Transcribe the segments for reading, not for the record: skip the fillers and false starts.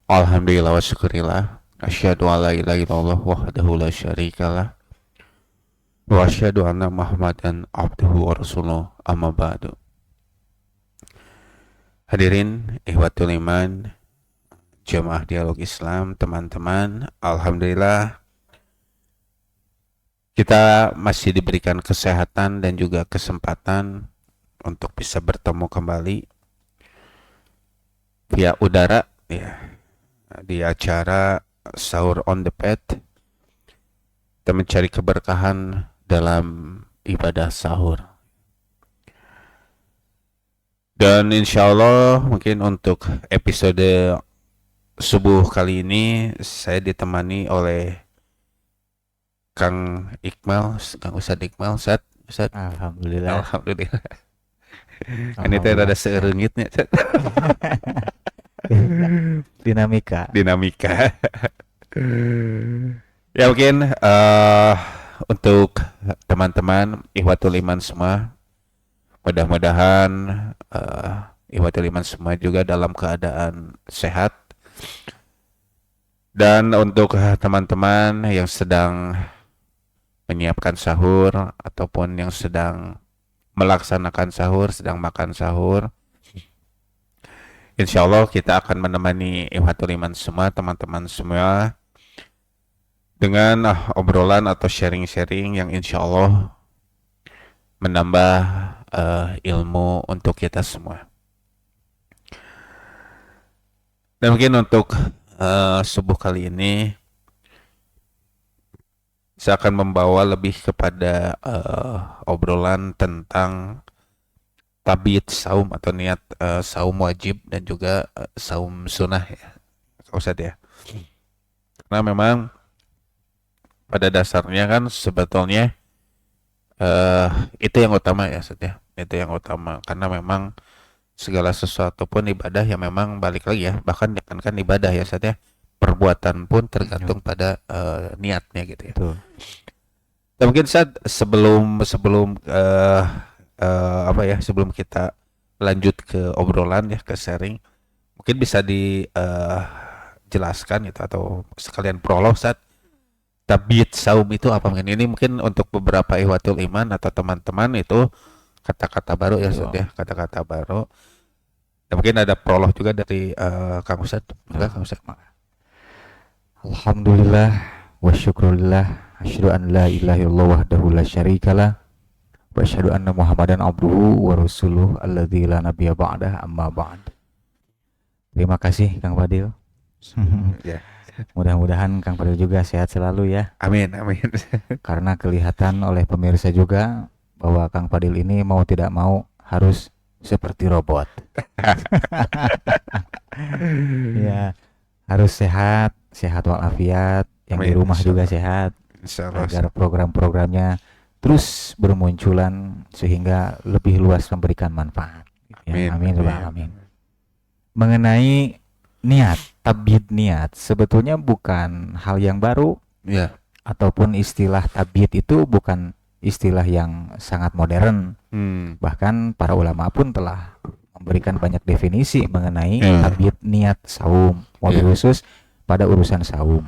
Alhamdulillah wa syukurillah. Asyhadu an la ilaha illallah wahdahu la syarikalah wa asyhadu anna Muhammadan abduhu wa rasuluh amma ba'du. Hadirin ihwatul iman, jamaah dialog Islam, teman-teman, alhamdulillah kita masih diberikan kesehatan dan juga kesempatan untuk bisa bertemu kembali via udara ya di acara Sahur on the Pad. Kita mencari keberkahan dalam ibadah sahur. Dan insya Allah mungkin untuk episode subuh kali ini saya ditemani oleh Kang Iqmal, Kang Ustadz Iqmal. Ustadz. Alhamdulillah. Alhamdulillah. Ini teh rada seurengitnya. Dinamika. Ya mungkin untuk teman-teman ihwatul iman semua, mudah-mudahan ihwatul iman semua juga dalam keadaan sehat. Dan untuk teman-teman yang sedang menyiapkan sahur ataupun yang sedang melaksanakan sahur, sedang makan sahur, insya Allah kita akan menemani ihwatul iman semua, teman-teman semua, dengan obrolan atau sharing-sharing yang insya Allah menambah ilmu untuk kita semua. Dan mungkin untuk subuh kali ini saya akan membawa lebih kepada obrolan tentang tabiyat saum atau niat saum wajib dan juga saum sunnah ya, Ustadz ya. Karena memang pada dasarnya kan sebetulnya itu yang utama ya Ustadz ya. Itu yang utama karena memang segala sesuatu pun ibadah yang memang balik lagi ya, bahkan kan ibadah ya Ustadz ya. Perbuatan pun tergantung pada niatnya gitu ya. Betul. Dan mungkin sebelum sebelum kita lanjut ke obrolan ya, ke sharing, mungkin bisa dijelaskan gitu atau sekalian prolog Ustaz, tabiyat saum itu apa? Mungkin ini mungkin untuk beberapa ihwatul iman atau teman-teman itu kata-kata baru ya Ustaz ya, kata-kata baru. Dan mungkin ada prolog juga dari Kang Ustaz. Kang Ustaz. Alhamdulillah wa syukrulillah, asyhadu an la ilaha illallah wahdahu la syarikalah wa asyhadu anna Muhammadan abduhu wa rasuluh alladzi la nabiyya ba'dah, amma ba'd. Terima kasih Kang Fadil. Ya. Mudah-mudahan Kang Fadil juga sehat selalu ya. Amin. Karena kelihatan oleh pemirsa juga bahwa Kang Fadil ini mau tidak mau harus seperti robot. Ya, harus sehat walafiat, yang di rumah juga sehat, agar program-programnya terus bermunculan sehingga lebih luas memberikan manfaat. Ya, amin. Mengenai niat, tabiyat niat sebetulnya bukan hal yang baru ya. Ataupun istilah tabiyat itu bukan istilah yang sangat modern. Bahkan para ulama pun telah memberikan banyak definisi mengenai tabiyat niat saum, wabil khusus pada urusan saum.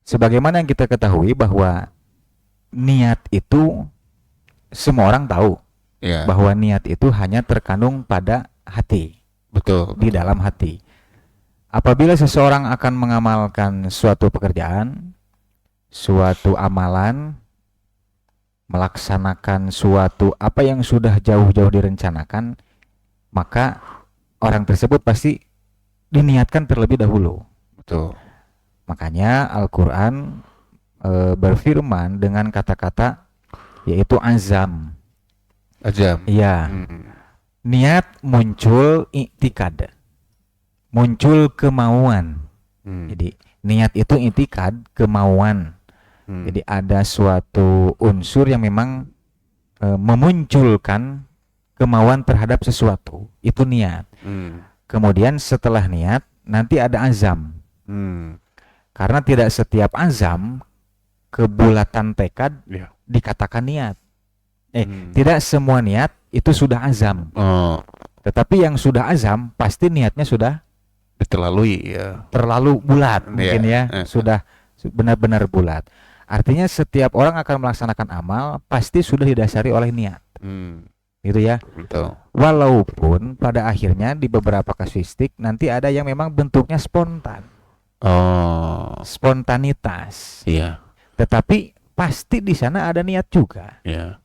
Sebagaimana yang kita ketahui bahwa niat itu semua orang tahu bahwa niat itu hanya terkandung pada hati. Betul. Di dalam hati. Apabila seseorang akan mengamalkan suatu pekerjaan, suatu amalan, melaksanakan suatu apa yang sudah jauh-jauh direncanakan, maka orang tersebut pasti diniatkan terlebih dahulu. Betul. Makanya Al-Quran berfirman dengan kata-kata yaitu azam. Iya. Niat muncul i'tikad, muncul kemauan. Jadi niat itu i'tikad, kemauan. Jadi ada suatu unsur yang memang memunculkan kemauan terhadap sesuatu, itu niat. Kemudian setelah niat nanti ada azam. Karena tidak setiap azam kebulatan tekad dikatakan niat. Tidak semua niat itu sudah azam. Tetapi yang sudah azam pasti niatnya sudah Terlalui ya. terlalu bulat mungkin ya, sudah benar-benar bulat. Artinya setiap orang akan melaksanakan amal pasti sudah didasari oleh niat. Gitu ya. Betul. Walaupun pada akhirnya di beberapa kasuistik nanti ada yang memang bentuknya spontan. Spontanitas. Iya. Tetapi pasti di sana ada niat juga. Iya.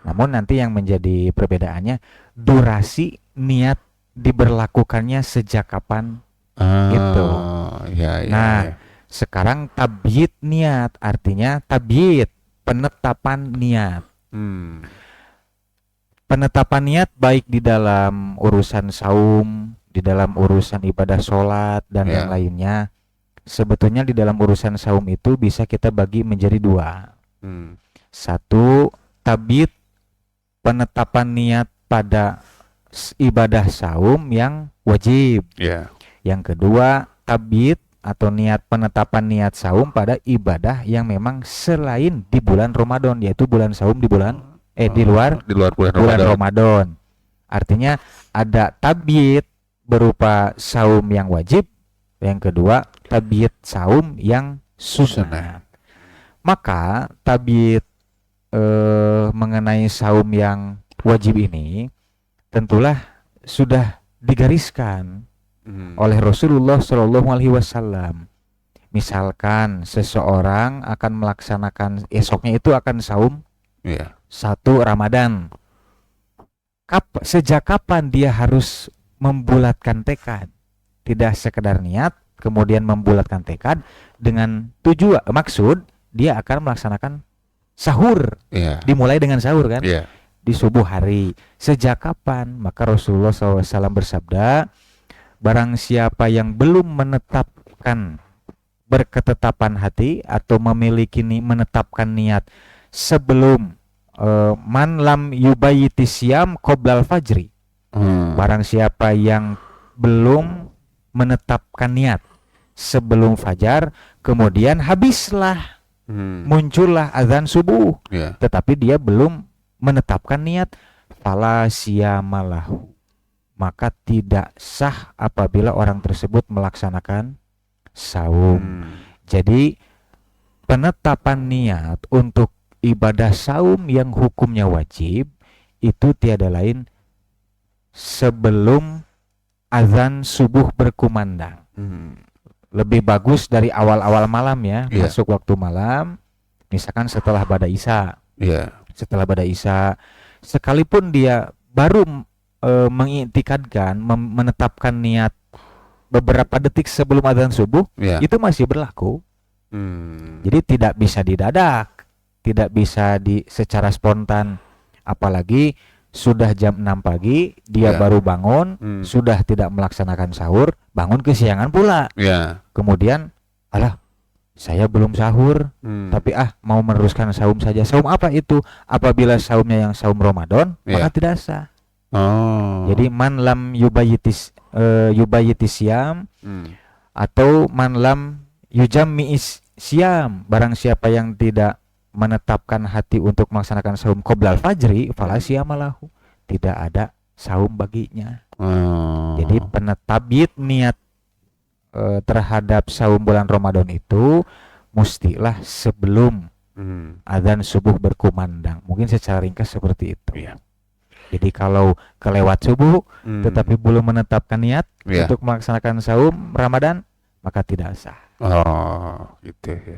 Namun nanti yang menjadi perbedaannya durasi niat diberlakukannya sejak kapan gitu. Ya, Nah, sekarang tabyid niat artinya tabyid penetapan niat. Penetapan niat baik di dalam urusan saum, di dalam urusan ibadah sholat dan yang lainnya. Sebetulnya di dalam urusan saum itu bisa kita bagi menjadi dua. Satu, tabyid penetapan niat pada ibadah saum yang wajib. Yang kedua, tabyid atau penetapan niat saum pada ibadah yang memang selain di bulan Ramadan, yaitu bulan saum di bulan di luar bulan Ramadan. Artinya ada tabyid berupa saum yang wajib, yang kedua tabyid saum yang sunnah. Maka tabyid mengenai saum yang wajib ini tentulah sudah digariskan oleh Rasulullah Shallallahu Alaihi Wasallam. Misalkan seseorang akan melaksanakan esoknya itu akan saum 1 Ramadan. Sejak kapan dia harus membulatkan tekad? Tidak sekedar niat, kemudian membulatkan tekad dengan tujuan maksud dia akan melaksanakan sahur. Dimulai dengan sahur kan? Di subuh hari. Sejak kapan? Maka Rasulullah SAW bersabda, barang siapa yang belum menetapkan berketetapan hati atau memiliki menetapkan niat sebelum man lam yubayyiti syam qoblal fajri. Barang siapa yang belum menetapkan niat sebelum fajar, kemudian habislah muncullah azan subuh, tetapi dia belum menetapkan niat, fala siyamalahu, maka tidak sah apabila orang tersebut melaksanakan saum. Jadi penetapan niat untuk ibadah saum yang hukumnya wajib itu tiada lain sebelum azan subuh berkumandang. Lebih bagus dari awal-awal malam ya, masuk waktu malam, misalkan setelah bada isya. Setelah bada isya, sekalipun dia baru mengiktikadkan, menetapkan niat beberapa detik sebelum azan subuh, itu masih berlaku. Jadi tidak bisa didadak, tidak bisa secara spontan, apalagi sudah jam 6 pagi dia baru bangun, sudah tidak melaksanakan sahur, bangun kesiangan pula. Kemudian alah saya belum sahur, tapi mau meneruskan saum saja. Saum apa itu? Apabila saumnya yang saum Ramadan, maka tidak sah. Jadi man lam yubayyitis syam atau man lam yujammi'is syam, barang siapa yang tidak menetapkan hati untuk melaksanakan saum qoblal fajri, fala siyamalahu, tidak ada saum baginya. Jadi tabyid niat terhadap saum bulan Ramadan itu mustilah sebelum azan subuh berkumandang. Mungkin secara ringkas seperti itu. Jadi kalau kelewat subuh tetapi belum menetapkan niat untuk melaksanakan saum Ramadan, maka tidak sah. Gitu ya.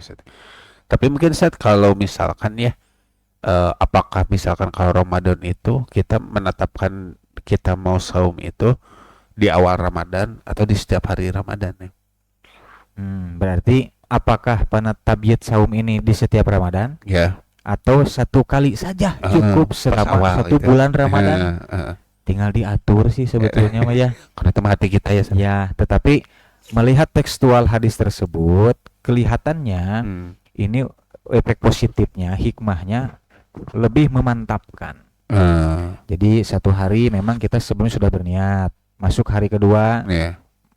Tapi mungkin Seth, kalau misalkan ya, apakah misalkan kalau Ramadan itu kita menetapkan kita mau saum itu di awal Ramadan atau di setiap hari Ramadan ya? Berarti apakah tabyid saum ini di setiap Ramadan? Atau satu kali saja cukup selama satu bulan Ramadan? Tinggal diatur sih sebetulnya mah ya. Karena itu hati kita ya. Ya, tetapi melihat tekstual hadis tersebut, kelihatannya ini efek positifnya, hikmahnya lebih memantapkan. Jadi satu hari memang kita sebelumnya sudah berniat, masuk hari kedua,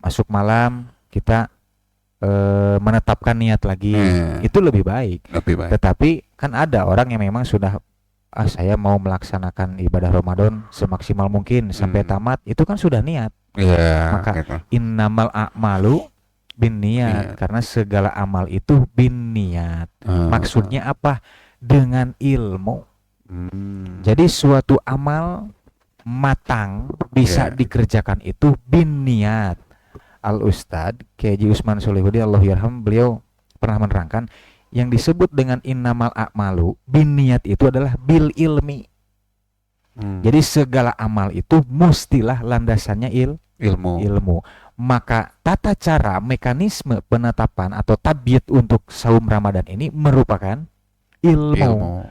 masuk malam kita menetapkan niat lagi, itu lebih baik. Tetapi kan ada orang yang memang sudah saya mau melaksanakan ibadah Ramadan semaksimal mungkin sampai tamat, itu kan sudah niat. Maka gitu. innamal a'malu Niat. binniat, karena segala amal itu binniat. Maksudnya apa? Dengan ilmu. Jadi suatu amal matang bisa dikerjakan itu binniat. Al Ustad Kiai Usman Solihudi Allah yarham, beliau pernah menerangkan yang disebut dengan innamal a'malu binniat itu adalah bil ilmi. Jadi segala amal itu mustilah landasannya ilmu. Maka tata cara mekanisme penetapan atau tabiat untuk saum Ramadan ini merupakan ilmu.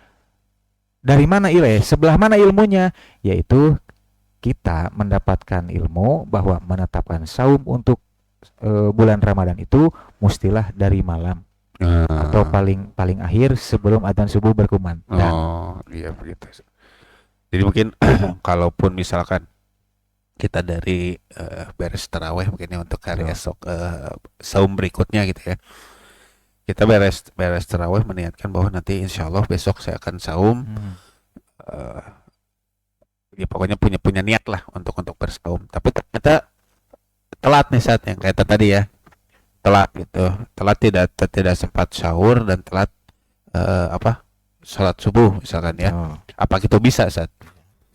Dari mana sebelah mana ilmunya? Yaitu kita mendapatkan ilmu bahwa menetapkan saum untuk bulan Ramadan itu mustilah dari malam atau paling akhir sebelum adzan subuh berkumandang. Iya begitu. Jadi mungkin kalaupun misalkan kita dari beres taraweh mungkin ya untuk hari esok saum berikutnya gitu ya, kita beres taraweh meniatkan bahwa nanti insya Allah besok saya akan saum. Ya pokoknya punya niat lah untuk bersaum, tapi ternyata telat nih saat yang kayak tadi ya, telat tidak sempat sahur dan telat sholat subuh misalkan ya. Apa gitu bisa saat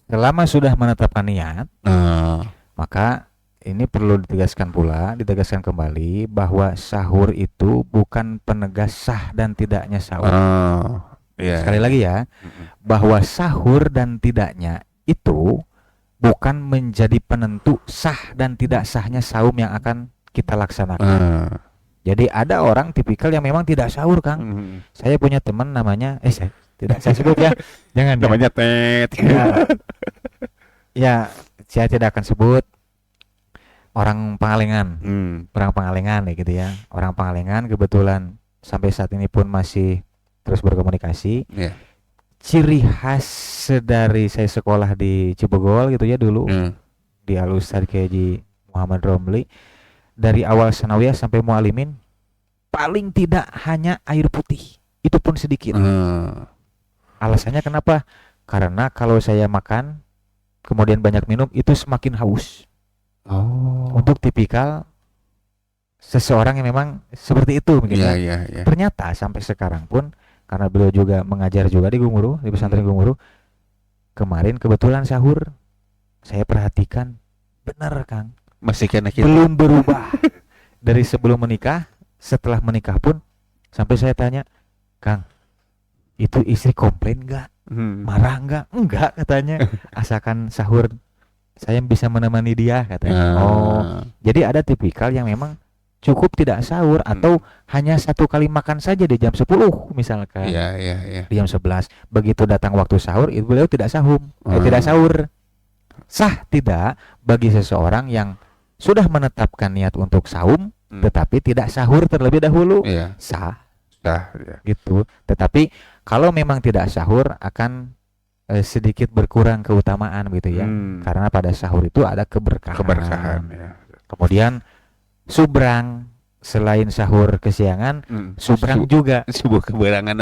selama sudah menetapkan niat, maka ini perlu ditegaskan kembali bahwa sahur itu bukan penegas sah dan tidaknya sahur. Sekali lagi ya, bahwa sahur dan tidaknya itu bukan menjadi penentu sah dan tidak sahnya saum yang akan kita laksanakan. Jadi ada orang tipikal yang memang tidak sahur, Kang. Saya punya teman namanya saya sebut ya. Jangan namanya Tet. Ya, saya tidak akan sebut. Orang Pangalengan. Orang Pangalengan ya gitu ya. Orang Pangalengan kebetulan sampai saat ini pun masih terus berkomunikasi. Ciri khas dari saya sekolah di Cibogol gitu ya dulu, di Al Ustad Kiai Muhammad Romli, dari awal sanawiyah sampai mualimin paling tidak hanya air putih, itu pun sedikit. Alasannya kenapa? Karena kalau saya makan kemudian banyak minum itu semakin haus. Untuk tipikal seseorang yang memang seperti itu mungkin ya. Ternyata sampai sekarang pun, karena beliau juga mengajar juga di Gumuru, di pesantren Gumuru, kemarin kebetulan sahur saya perhatikan benar, Kang, masih kena gitu. Belum berubah dari sebelum menikah, setelah menikah pun sampai saya tanya, Kang, itu istri komplain nggak? Marah nggak? Enggak katanya. Asalkan sahur saya bisa menemani dia katanya. Jadi ada tipikal yang memang cukup tidak sahur atau hanya satu kali makan saja di jam 10 misalkan. Di jam 11 begitu datang waktu sahur itu beliau tidak tidak sahur. Sah tidak bagi seseorang yang sudah menetapkan niat untuk saum tetapi tidak sahur terlebih dahulu. Sah gitu. Tetapi kalau memang tidak sahur akan sedikit berkurang keutamaan gitu ya. Karena pada sahur itu ada keberkahan. Kemudian subrang, selain sahur kesiangan, subrang juga subuh keberangan.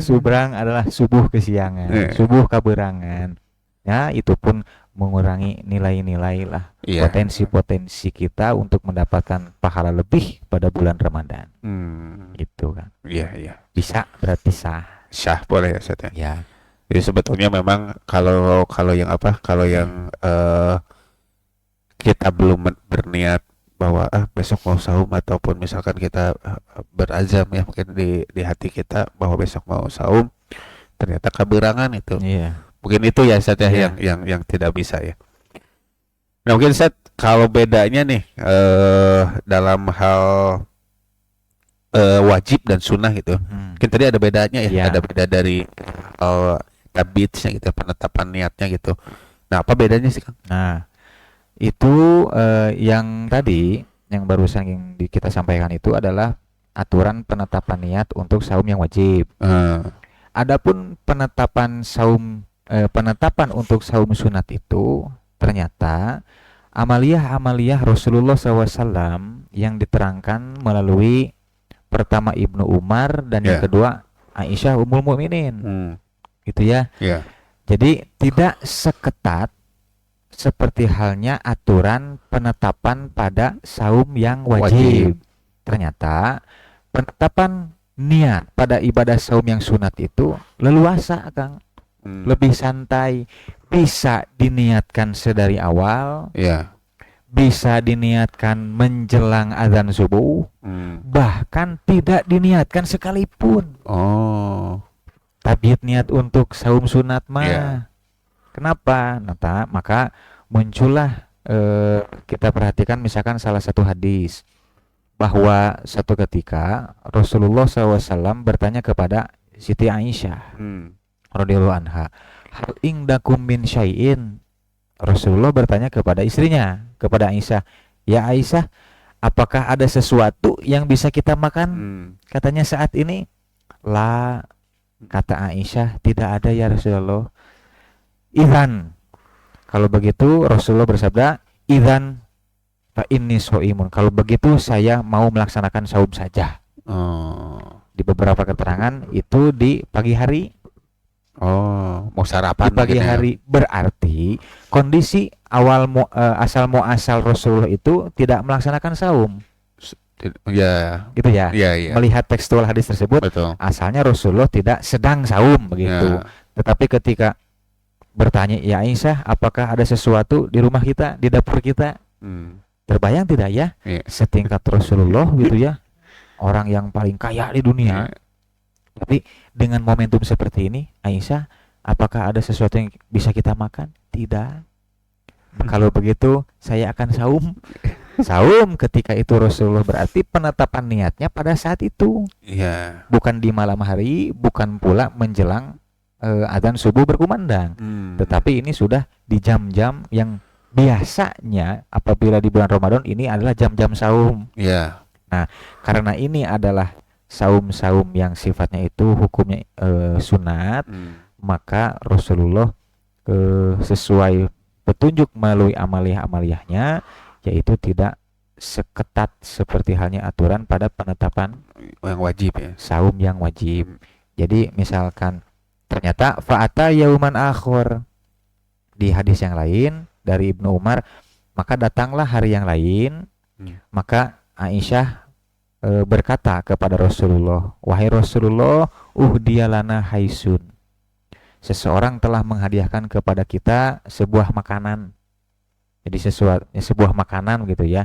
Subrang adalah subuh kesiangan, subuh keberangan. Ya, itu pun mengurangi nilai-nilai lah, potensi-potensi kita untuk mendapatkan pahala lebih pada bulan Ramadan. Gitu kan. Bisa berarti sah boleh ya, Ustaz ya. Jadi sebetulnya memang kalau yang kita belum berniat bahwa besok mau saum, ataupun misalkan kita berazam ya mungkin di hati kita bahwa besok mau saum, ternyata keberangan itu. Mungkin itu ya Ustaz ya, yang tidak bisa ya. Nah mungkin Ustaz, kalau bedanya nih dalam hal wajib dan sunnah gitu, mungkin tadi ada bedanya ya, ada beda dari tabitsnya gitu, penetapan niatnya gitu. Nah apa bedanya sih, Kang? Nah itu yang tadi yang barusan yang kita sampaikan itu adalah aturan penetapan niat untuk saum yang wajib. Adapun penetapan untuk saum sunat itu ternyata amaliyah Rasulullah SAW yang diterangkan melalui pertama Ibnu Umar dan yang kedua Aisyah Ummul Mukminin. gitu ya. Ya. Jadi tidak seketat seperti halnya aturan penetapan pada saum yang wajib. Ternyata penetapan niat pada ibadah saum yang sunat itu leluasa, Kang. Lebih santai, bisa diniatkan sedari awal, Ya. bisa diniatkan menjelang azan subuh, bahkan tidak diniatkan sekalipun. Oh. Tabiat niat untuk saum sunat mah. Ya. Kenapa? Maka muncullah kita perhatikan misalkan salah satu hadis bahwa satu ketika Rasulullah SAW bertanya kepada Siti Aisyah radhiyallahu anha, hal ingdakum min syai'in. Rasulullah bertanya kepada istrinya, kepada Aisyah, ya Aisyah, apakah ada sesuatu yang bisa kita makan? Katanya saat ini, la, kata Aisyah, tidak ada ya Rasulullah. Idzan, kalau begitu Rasulullah bersabda, idzan fa inni shaimun. Kalau begitu saya mau melaksanakan saum saja. Di beberapa keterangan itu di pagi hari. Mau sarapan di pagi hari. Berarti kondisi asal muasal Rasulullah itu tidak melaksanakan saum. Ya. Gitu ya. Melihat tekstual hadis tersebut, betul, asalnya Rasulullah tidak sedang saum begitu. Tetapi ketika bertanya, ya Aisyah, apakah ada sesuatu di rumah kita, di dapur kita? Terbayang tidak ya? Setingkat Rasulullah gitu ya, orang yang paling kaya di dunia. Tapi dengan momentum seperti ini, Aisyah, apakah ada sesuatu yang bisa kita makan? Tidak. Kalau begitu saya akan saum. Saum ketika itu Rasulullah, berarti penetapan niatnya pada saat itu. Bukan di malam hari, bukan pula menjelang adzan subuh berkumandang. Tetapi ini sudah di jam-jam yang biasanya apabila di bulan Ramadan ini adalah jam-jam saum. Nah, karena ini adalah saum-saum yang sifatnya itu hukumnya sunat, maka Rasulullah sesuai petunjuk melalui amaliyah-amaliyahnya, yaitu tidak seketat seperti halnya aturan pada penetapan yang wajib ya, saum yang wajib. Jadi misalkan ternyata fa'ata yauman akhor, di hadis yang lain dari Ibnu Umar, maka datanglah hari yang lain, maka Aisyah berkata kepada Rasulullah, wahai Rasulullah, uhdiyalana haisun, seseorang telah menghadiahkan kepada kita sebuah makanan. Jadi sebuah makanan gitu ya.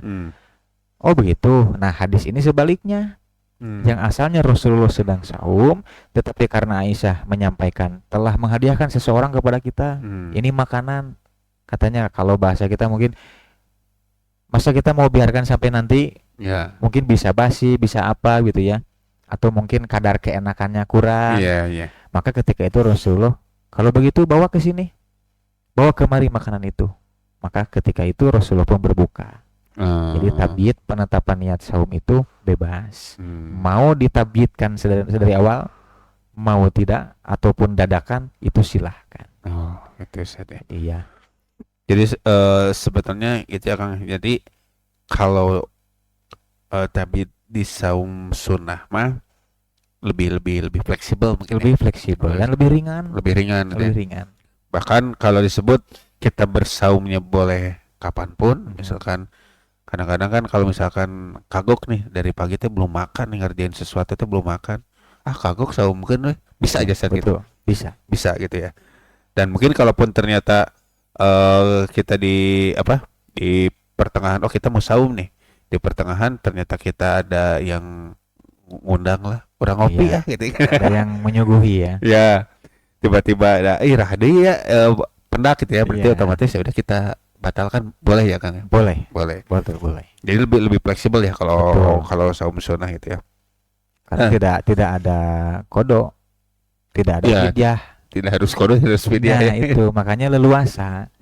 Oh begitu. Nah hadis ini sebaliknya, yang asalnya Rasulullah sedang saum, tetapi karena Aisyah menyampaikan telah menghadiahkan seseorang kepada kita, ini makanan. Katanya kalau bahasa kita mungkin, masa kita mau biarkan sampai nanti, mungkin bisa basi, bisa apa gitu ya, atau mungkin kadar keenakannya kurang. Maka ketika itu Rasulullah, kalau begitu bawa ke sini, bawa kemari makanan itu. Maka ketika itu Rasulullah pun berbuka. Jadi tabiat penetapan niat saum itu bebas. Mau ditabitkan sedari awal, mau tidak, ataupun dadakan, itu silahkan. Itu saja. Iya. Jadi sebetulnya itu akan jadi kalau tabiat di saum sunnah mah lebih fleksibel mungkin. Lebih fleksibel dan lebih ringan. Lebih ringan. Bahkan kalau disebut kita bersaumnya boleh kapanpun, misalkan kadang-kadang kan kalau misalkan kagok nih dari pagi teh belum makan nih, ngerjain sesuatu teh belum makan, kagok saumkeun bisa aja saat gitu. Bisa gitu ya. Dan mungkin kalaupun ternyata kita di pertengahan, kita mau saum nih, di pertengahan ternyata kita ada yang ngundang lah, orang ngopi ya gitu. Ada yang menyuguhi ya. Tiba-tiba ada deui ya pendak gitu ya, berarti otomatis ya udah kita batalkan, boleh ya Kang? Boleh. Jadi lebih fleksibel ya kalau saum sunnah gitu ya. Karena tidak ada kodok, tidak ada fidyah. Tidak harus kodok, harus fidyah. Nah itu makanya leluasa.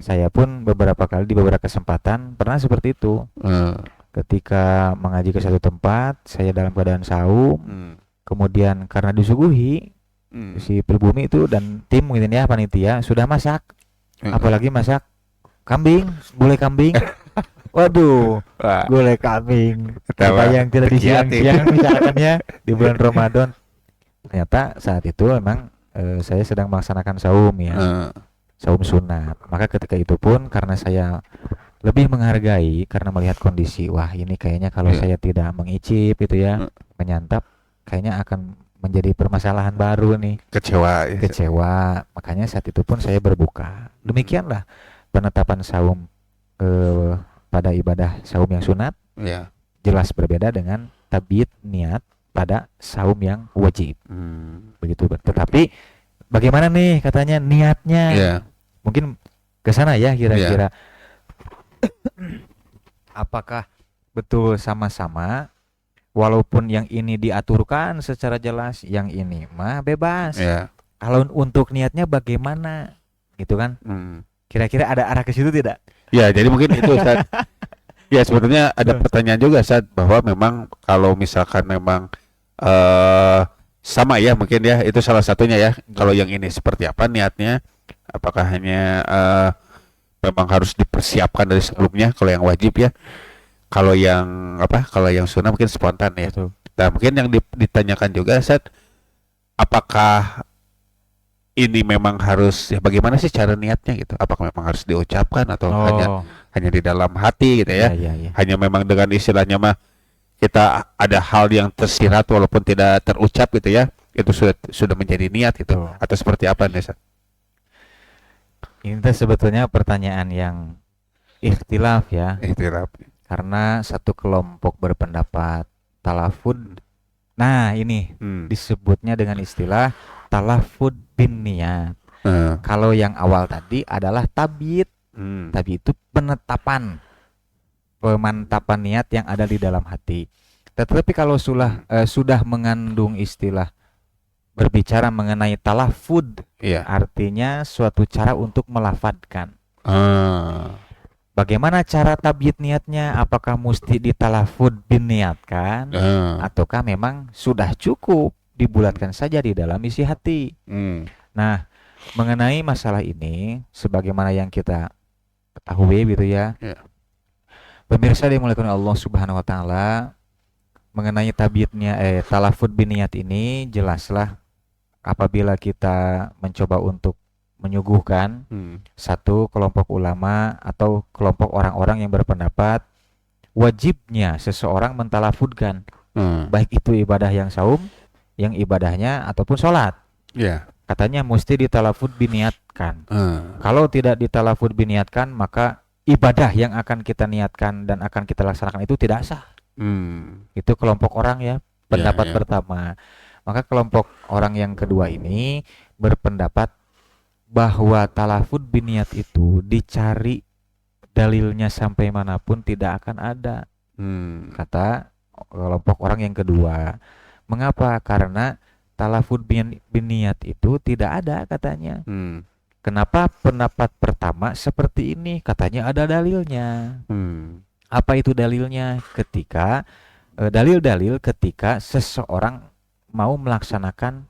Saya pun beberapa kali di beberapa kesempatan pernah seperti itu. Ketika mengaji ke satu tempat, saya dalam keadaan saum, kemudian karena disuguhi si pribumi itu dan tim mungkin ya panitia sudah masak, apalagi masak kambing, gulai kambing. Waduh, gulai kambing. Apa yang tidak di siang-siang misalkannya di bulan Ramadan. Ternyata saat itu memang saya sedang melaksanakan saum ya, saum sunat. Maka ketika itu pun karena saya lebih menghargai karena melihat kondisi, wah ini kayaknya kalau saya tidak mengicip itu ya, menyantap, kayaknya akan menjadi permasalahan baru nih. Kecewa. Makanya saat itu pun saya berbuka. Demikianlah penetapan saum pada ibadah saum yang sunat. Jelas berbeda dengan tabiat niat pada saum yang wajib. Begitu. Tetapi bagaimana nih katanya niatnya? Mungkin ke sana ya kira-kira. Apakah betul sama-sama, walaupun yang ini diaturkan secara jelas, yang ini mah bebas. Kalau untuk niatnya bagaimana gitu kan? Kira-kira ada arah ke situ tidak? Ya, jadi mungkin itu Ustaz. Ya, sebetulnya ada pertanyaan juga Ustaz, bahwa memang kalau misalkan memang sama ya, mungkin ya itu salah satunya ya. Kalau yang ini seperti apa niatnya? Apakah hanya memang harus dipersiapkan dari sebelumnya kalau yang wajib ya? Kalau yang kalau yang sunnah mungkin spontan ya. Nah, mungkin yang ditanyakan juga Ustaz, apakah ini memang harus ya, bagaimana sih cara niatnya gitu? Apakah memang harus diucapkan atau hanya di dalam hati gitu ya? Hanya memang dengan istilahnya mah kita ada hal yang tersirat walaupun tidak terucap gitu ya, itu sudah menjadi niat itu, atau seperti apa nih Ustaz? Ini sebetulnya pertanyaan yang ikhtilaf ya. Karena satu kelompok berpendapat talafud. Nah, ini disebutnya dengan istilah talafud bin niat. Kalau yang awal tadi adalah tabiat. Tabiat itu penetapan, pemantapan niat yang ada di dalam hati. Tetapi kalau sudah mengandung istilah berbicara mengenai talafud, artinya suatu cara untuk melafadkan. Bagaimana cara tabiat niatnya? Apakah mesti ditalafud biniatkan, ataukah memang sudah cukup dibulatkan saja di dalam isi hati? Nah, mengenai masalah ini, sebagaimana yang kita ketahui gitu ya, pemirsa dimuliakan Allah Subhanahu Wa Taala, mengenai tabiatnya talafud biniat ini jelaslah apabila kita mencoba untuk menyuguhkan satu kelompok ulama atau kelompok orang-orang yang berpendapat wajibnya seseorang mentalafudkan, baik itu ibadah yang saum, yang ibadahnya ataupun sholat. Katanya mesti ditalafud biniatkan. Kalau tidak ditalafud biniatkan, maka ibadah yang akan kita niatkan dan akan kita laksanakan itu tidak sah. Itu kelompok orang ya, pendapat pertama. Maka kelompok orang yang kedua ini berpendapat bahwa talafud biniat itu dicari dalilnya sampai manapun tidak akan ada. Kata kelompok orang yang kedua. Mengapa? Karena talafud biniat itu tidak ada katanya. Kenapa pendapat pertama seperti ini? Katanya ada dalilnya. Apa itu dalilnya? Ketika dalil-dalil ketika seseorang mau melaksanakan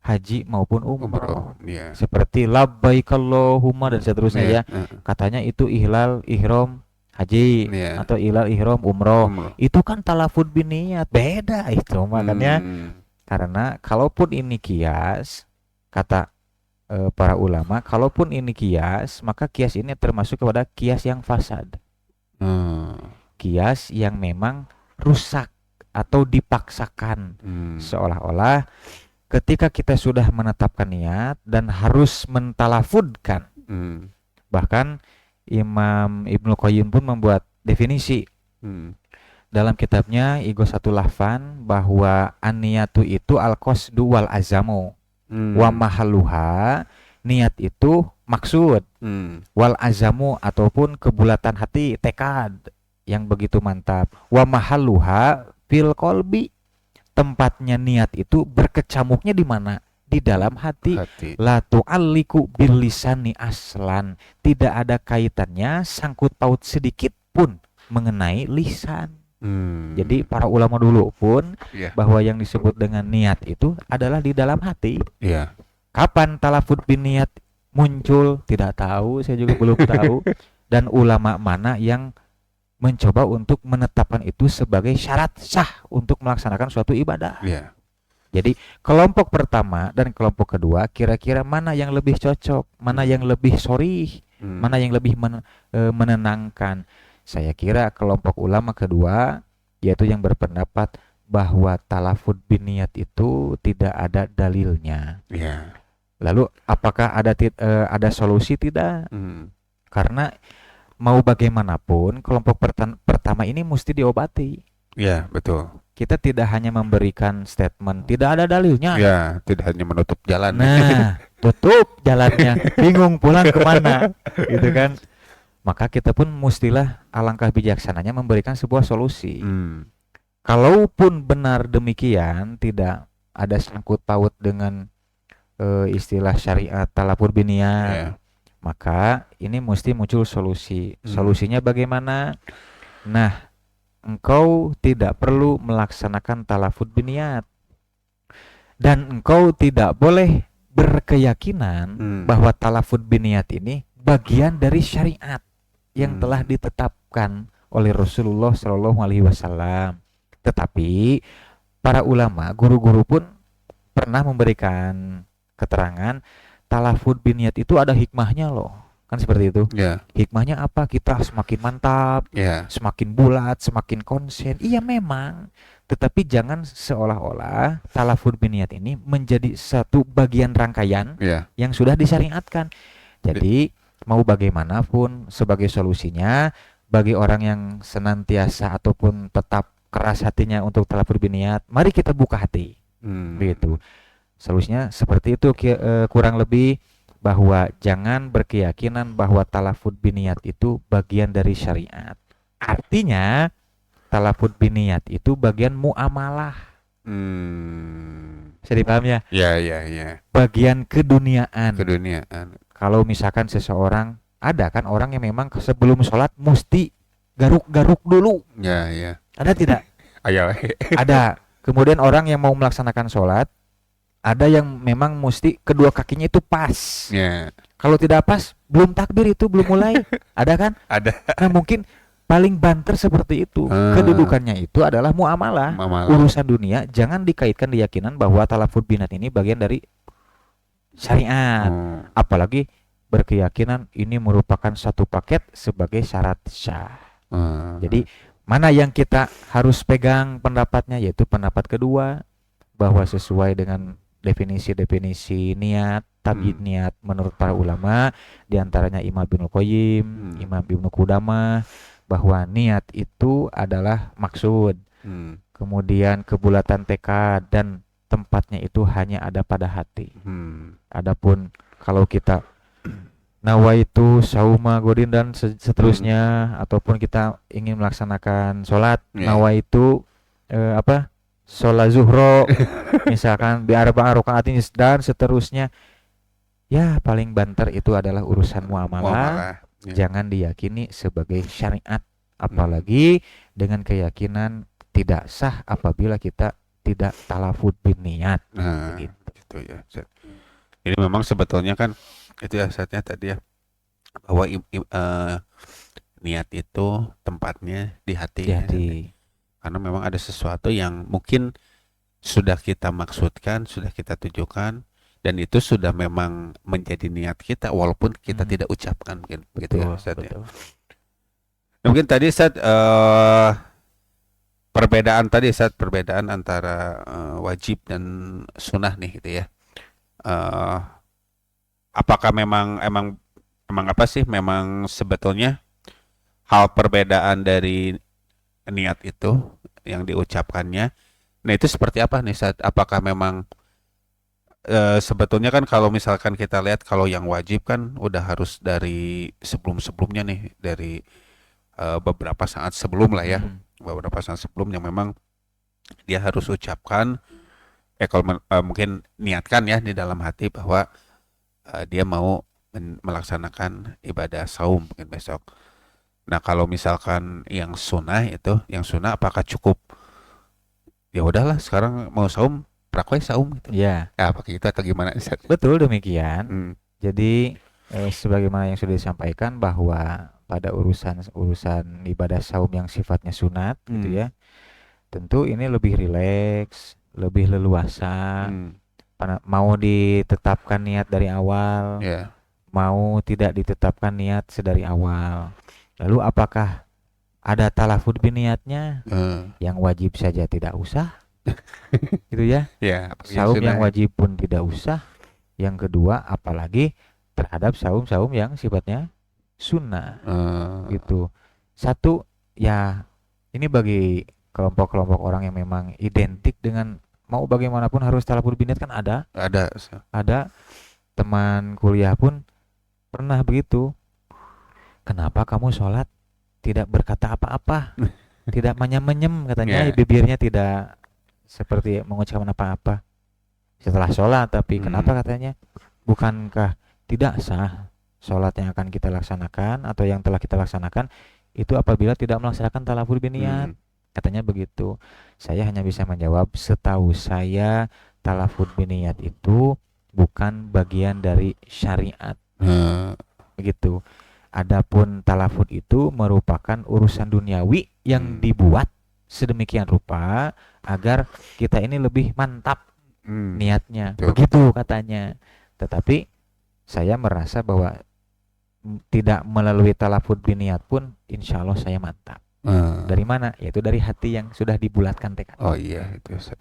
haji maupun umroh, seperti labbaik Allahumma dan seterusnya ya. Katanya itu ihlal ihram haji atau ihlal ihram umroh. Itu kan talafud biniat, beda itu makanya. Karena kalaupun ini kias, kata para ulama, kalaupun ini kias, maka kias ini termasuk kepada kias yang fasad. Kias yang memang rusak atau dipaksakan, seolah-olah ketika kita sudah menetapkan niat dan harus mentalafudkan. Bahkan Imam Ibnu Qayyim pun membuat definisi dalam kitabnya Ighosatul Lahfan bahwa an-niyatu itu al-qasdu wal azamu wa mahalluha, niat itu maksud, wal azamu ataupun kebulatan hati, tekad yang begitu mantap, wa mahalluha fil qalbi, tempatnya niat itu berkecamuknya di mana? Di dalam hati. La tu'alliku bil lisani aslan, tidak ada kaitannya sangkut paut sedikit pun mengenai lisan. Jadi para ulama dulu pun bahwa yang disebut dengan niat itu adalah di dalam hati. Kapan talafud bin niat muncul tidak tahu, saya juga belum tahu. Dan ulama mana yang mencoba untuk menetapkan itu sebagai syarat sah untuk melaksanakan suatu ibadah. Jadi kelompok pertama dan kelompok kedua kira-kira mana yang lebih cocok, mana yang lebih sorih, mana yang lebih menenangkan. Saya kira kelompok ulama kedua yaitu yang berpendapat bahwa talafud biniyat itu tidak ada dalilnya. Ya. Lalu apakah ada solusi? Tidak. Karena mau bagaimanapun kelompok pertama ini mesti diobati. Ya, betul. Kita tidak hanya memberikan statement tidak ada dalilnya. Ya, tidak hanya menutup jalan. Nah, tutup jalannya, bingung pulang kemana, gitu kan? Maka kita pun mestilah alangkah bijaksananya memberikan sebuah solusi. Kalaupun benar demikian, tidak ada sangkut paut dengan istilah syariat talafud biniyat, maka ini mesti muncul solusi. Solusinya bagaimana? Nah, engkau tidak perlu melaksanakan talafud biniyat dan engkau tidak boleh berkeyakinan bahwa talafud biniyat ini bagian dari syariat yang telah ditetapkan oleh Rasulullah Shallallahu Alaihi Wasallam. Tetapi para ulama, guru-guru pun pernah memberikan keterangan talafud biniyat itu ada hikmahnya loh. Kan seperti itu. Hikmahnya apa? Kita semakin mantap, semakin bulat, semakin konsen. Iya memang. Tetapi jangan seolah-olah talafud biniyat ini menjadi satu bagian rangkaian yang sudah disyariatkan. Jadi mau bagaimanapun sebagai solusinya bagi orang yang senantiasa ataupun tetap keras hatinya untuk talafud biniyat, mari kita buka hati. Begitu. Solusinya seperti itu kurang lebih, bahwa jangan berkeyakinan bahwa talafud biniyat itu bagian dari syariat. Artinya talafud biniyat itu bagian muamalah. Bisa dipaham ya? Ya. Bagian keduniaan. Kalau misalkan seseorang, ada kan orang yang memang sebelum sholat mesti garuk-garuk dulu. Ya. Ada tidak? Ada. Kemudian orang yang mau melaksanakan sholat, ada yang memang mesti kedua kakinya itu pas. Kalau tidak pas, belum takbir itu, belum mulai. Ada kan? Ada. Nah mungkin paling banter seperti itu. Kedudukannya itu adalah muamalah. Urusan dunia, jangan dikaitkan keyakinan bahwa talafud biniyat ini bagian dari syariat. Apalagi berkeyakinan ini merupakan satu paket sebagai syarat syah. Jadi mana yang kita harus pegang pendapatnya, yaitu pendapat kedua, bahwa sesuai dengan definisi-definisi niat, tabiat niat menurut para ulama, diantaranya Imam Ibnu Qayyim, Imam Ibnu Qudamah, bahwa niat itu adalah maksud. Kemudian kebulatan tekad dan tempatnya itu hanya ada pada hati. Adapun kalau kita nawaitu sauma godin dan seterusnya, ataupun kita ingin melaksanakan sholat, nawaitu sholat zuhro misalkan bi arba'a rakaatin dan seterusnya, ya paling banter itu adalah urusan muamalah. Jangan diyakini sebagai syariat, apalagi dengan keyakinan tidak sah apabila kita tidak talafud biniyat. Gitu ya. Jadi memang sebetulnya kan itu ya saatnya tadi ya, bahwa niat itu tempatnya di hati. Karena memang ada sesuatu yang mungkin sudah kita maksudkan, sudah kita tujukan, dan itu sudah memang menjadi niat kita walaupun kita tidak ucapkan, mungkin begitu ya Ustaz. Nah, mungkin tadi Ustaz perbedaan antara wajib dan sunnah nih gitu ya. Apakah memang apa sih memang sebetulnya hal perbedaan dari niat itu yang diucapkannya, nah itu seperti apa nih Ustaz? Apakah memang sebetulnya kan kalau misalkan kita lihat, kalau yang wajib kan udah harus dari sebelum-sebelumnya nih, dari beberapa saat sebelum lah ya, beberapa saat sebelum yang memang dia harus ucapkan, kalau mungkin niatkan ya di dalam hati bahwa dia mau melaksanakan ibadah saum mungkin besok. Nah kalau misalkan yang sunnah apakah cukup ya udahlah sekarang mau saum prakwe saum gitu ya? Apakah itu atau gimana? Betul demikian. Jadi sebagaimana yang sudah disampaikan bahwa pada urusan ibadah saum yang sifatnya sunat gitu ya, tentu ini lebih rileks, lebih leluasa, mau ditetapkan niat dari awal, mau tidak ditetapkan niat sedari awal. Lalu apakah ada talafud biniatnya? Yang wajib saja tidak usah, gitu ya. Saum yang wajib pun tidak usah. Yang kedua, apalagi terhadap saum-saum yang sifatnya sunnah, gitu. Satu, ya ini bagi kelompok-kelompok orang yang memang identik dengan mau bagaimanapun harus talafud biniat, kan ada teman kuliah pun pernah begitu. Kenapa kamu sholat tidak berkata apa-apa, tidak menyem-menyem, katanya bibirnya tidak seperti mengucapkan apa-apa setelah sholat. Tapi kenapa, katanya, bukankah tidak sah sholat yang akan kita laksanakan atau yang telah kita laksanakan itu apabila tidak melaksanakan talaful biniat, katanya begitu. Saya hanya bisa menjawab, setahu saya talaful biniat itu bukan bagian dari syariat, begitu. Adapun talafud itu merupakan urusan duniawi yang dibuat sedemikian rupa agar kita ini lebih mantap niatnya, begitu katanya. Tetapi saya merasa bahwa tidak melalui talafud biniat pun insya Allah saya mantap. Dari mana? Yaitu dari hati yang sudah dibulatkan tekad. Oh iya, itu Ustaz.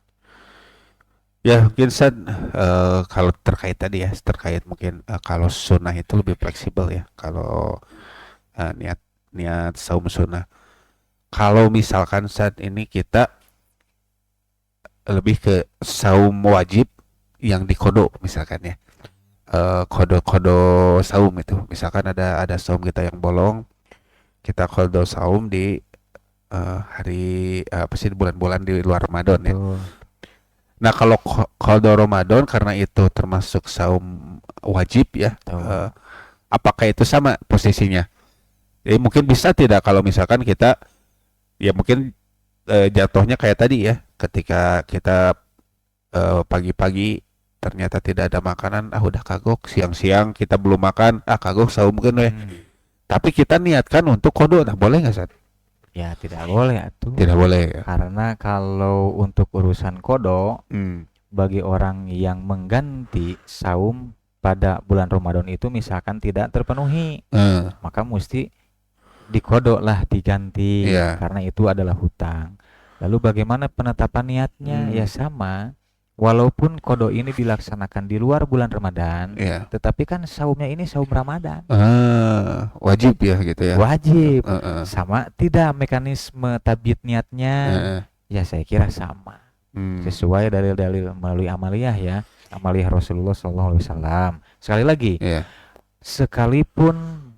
Ya mungkin Ustaz, kalau terkait tadi ya, terkait mungkin kalau sunnah itu lebih fleksibel ya, kalau niat saum sunnah. Kalau misalkan saat ini kita lebih ke saum wajib yang dikodo misalkan ya, kodo saum itu, misalkan ada saum kita yang bolong, kita kodo saum di hari apa sih, bulan-bulan di luar Ramadan ya. Nah kalau kodo Ramadan karena itu termasuk saum wajib ya, apakah itu sama posisinya? Jadi mungkin bisa tidak kalau misalkan kita ya mungkin jatuhnya kayak tadi ya, ketika kita pagi-pagi ternyata tidak ada makanan, udah kagok, siang-siang kita belum makan, kagok saum kan weh. Tapi kita niatkan untuk kodo, nah boleh nggak Sat? Ya tidak boleh atuh. Tidak boleh ya? Karena kalau untuk urusan kodo, bagi orang yang mengganti saum pada bulan Ramadan itu misalkan tidak terpenuhi, maka mesti dikodok lah, diganti, karena itu adalah hutang. Lalu bagaimana penetapan niatnya? Ya sama, walaupun kodo ini dilaksanakan di luar bulan Ramadan, tetapi kan saumnya ini saum Ramadan. Wajib ya gitu ya? Wajib. Sama tidak mekanisme tabiat niatnya? Ya saya kira sama. Sesuai dalil-dalil melalui amaliyah ya, amaliyah Rasulullah SAW. Sekali lagi, sekalipun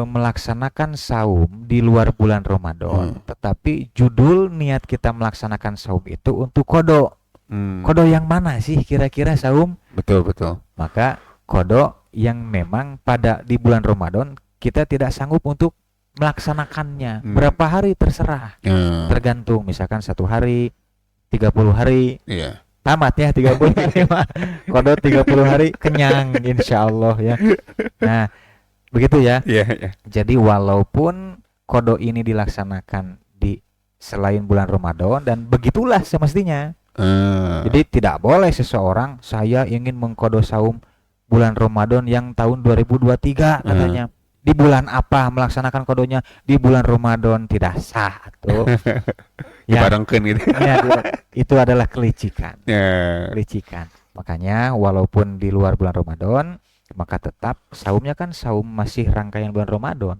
melaksanakan saum di luar bulan Ramadan, tetapi judul niat kita melaksanakan saum itu untuk kodo. Kodo yang mana sih kira-kira saum? Betul. Maka kodo yang memang pada di bulan Ramadan kita tidak sanggup untuk melaksanakannya. Berapa hari terserah, tergantung. Misalkan 1 hari, 30 hari, tamat ya 30 hari mah. Kodo 30 hari kenyang insya Allah ya. Nah begitu ya. Jadi walaupun kodo ini dilaksanakan di selain bulan Ramadan, dan begitulah semestinya. Jadi tidak boleh seseorang, saya ingin mengkodo saum bulan Ramadan yang tahun 2023 katanya, di bulan apa melaksanakan kodonya? Di bulan Ramadan, tidak sah tuh. Dibarengkeun gitu. Ya, itu adalah kelicikan. Kelicikan. Makanya walaupun di luar bulan Ramadan, maka tetap saumnya kan saum masih rangkaian bulan Ramadan.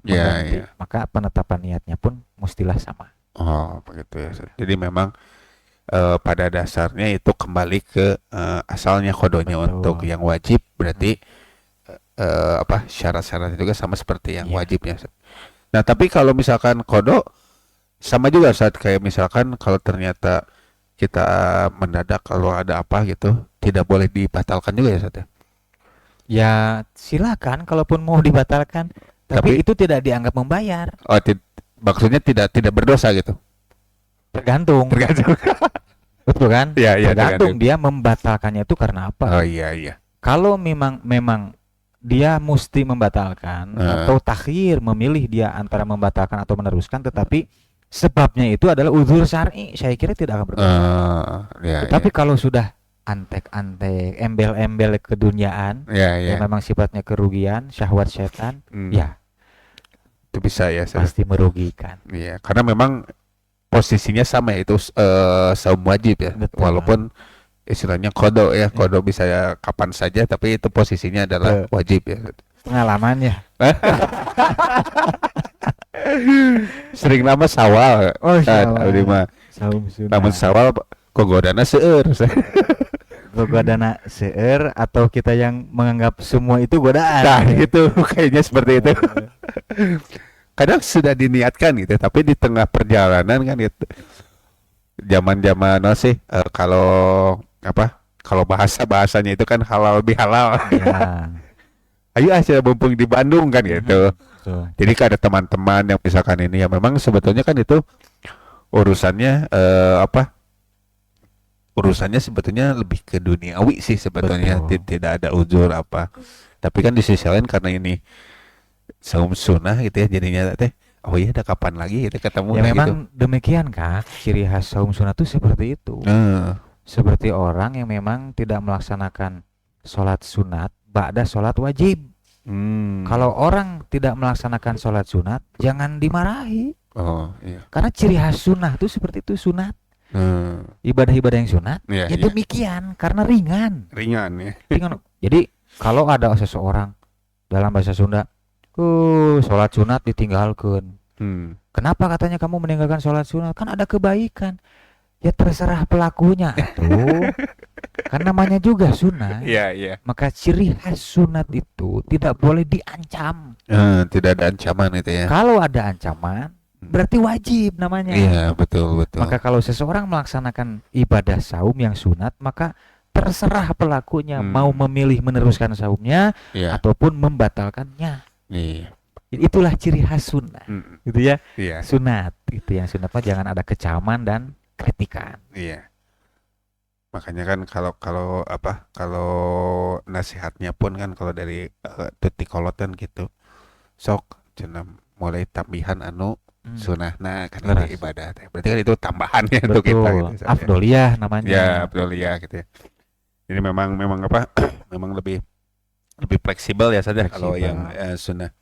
Maka penetapan niatnya pun mestilah sama. Oh begitu ya. Jadi memang pada dasarnya itu kembali ke asalnya kodonya. Betul. Untuk yang wajib berarti syarat-syarat itu juga sama seperti yang wajibnya. Nah tapi kalau misalkan kodo sama juga saat kayak misalkan kalau ternyata kita mendadak kalau ada apa gitu, tidak boleh dibatalkan juga ya Sat ya? Ya silakan kalaupun mau dibatalkan, tapi itu tidak dianggap membayar. Maksudnya tidak berdosa gitu. Tergantung. Betul kan? Tergantung dia membatalkannya itu karena apa. Oh iya. Kalau memang dia mesti membatalkan atau takhir, memilih dia antara membatalkan atau meneruskan, tetapi sebabnya itu adalah uzur syar'i, saya kira tidak akan berdosa. Ya, Tetapi kalau sudah antek-antek, embel-embel keduniaan, ya, yang ya. memang sifatnya kerugian, syahwat setan, ya Itu bisa ya, Ustaz. pasti merugikan. Iya, karena memang posisinya sama ya, itu saum wajib ya. Betul. Walaupun istilahnya kodo ya, kodo bisa ya kapan saja, tapi itu posisinya adalah wajib ya. Pengalaman ya. Sering nama sawal. Oh, Kan, abdi mah. saum sunat. Namun sawal kogodana seueur. Godana seueur atau kita yang menganggap semua itu godaan. Nah, gitu kayaknya seperti itu. Kadang sudah diniatkan gitu, tapi di tengah perjalanan kan gitu. Zaman-zaman no sih kalau apa? Kalau bahasanya itu kan halal bihalal. Ya. Ayo aja mumpung di Bandung kan gitu. Betul. Jadi kan ada teman-teman yang misalkan ini ya memang sebetulnya kan itu urusannya apa? Urusannya sebetulnya lebih ke duniawi sih sebetulnya. Betul. Tidak ada uzur apa. Tapi kan di sisi lain karena ini saum sunnah gitu ya jadinya teh oh iya ada kapan lagi kita ketemu Ya nah memang gitu. demikian Kak, ciri khas saum sunat itu seperti itu. Seperti orang yang memang tidak melaksanakan sholat sunat ba'da sholat wajib. Kalau orang tidak melaksanakan sholat sunat, jangan dimarahi. Oh iya. Karena ciri khas sunnah itu seperti itu, sunat. Ibadah-ibadah yang sunat, Iya, ya iya. demikian, karena ringan. Ringan ya. Ringan. Jadi kalau ada seseorang dalam bahasa Sunda, sholat sunat ditinggalkan. Kenapa katanya kamu meninggalkan sholat sunat? Kan ada kebaikan. Ya terserah pelakunya tuh. Kan namanya juga sunat. Iya, iya. Maka ciri khas sunat itu tidak boleh diancam. Tidak ada ancaman itu ya. Kalau ada ancaman, berarti wajib namanya. Iya, betul, betul. Maka kalau seseorang melaksanakan ibadah saum yang sunat, maka terserah pelakunya mau memilih meneruskan saumnya Iya. ataupun membatalkannya. Iya. Itulah ciri khas sunat. Gitu ya. Iya. Sunat itu yang sunat mah jangan ada kecaman dan kritikan. Iya. Makanya kan kalau apa? Kalau nasihatnya pun kan kalau dari Tuti Kolot kan gitu. Sok cenah mulai tambihan anu sunah nah kan ini ibadah teh. Berarti kan itu tambahan ya untuk kita gitu. Afdoliyah namanya. Ya, afdoliyah gitu ya. Jadi memang apa? Memang lebih fleksibel ya saja kalau yang sunnah.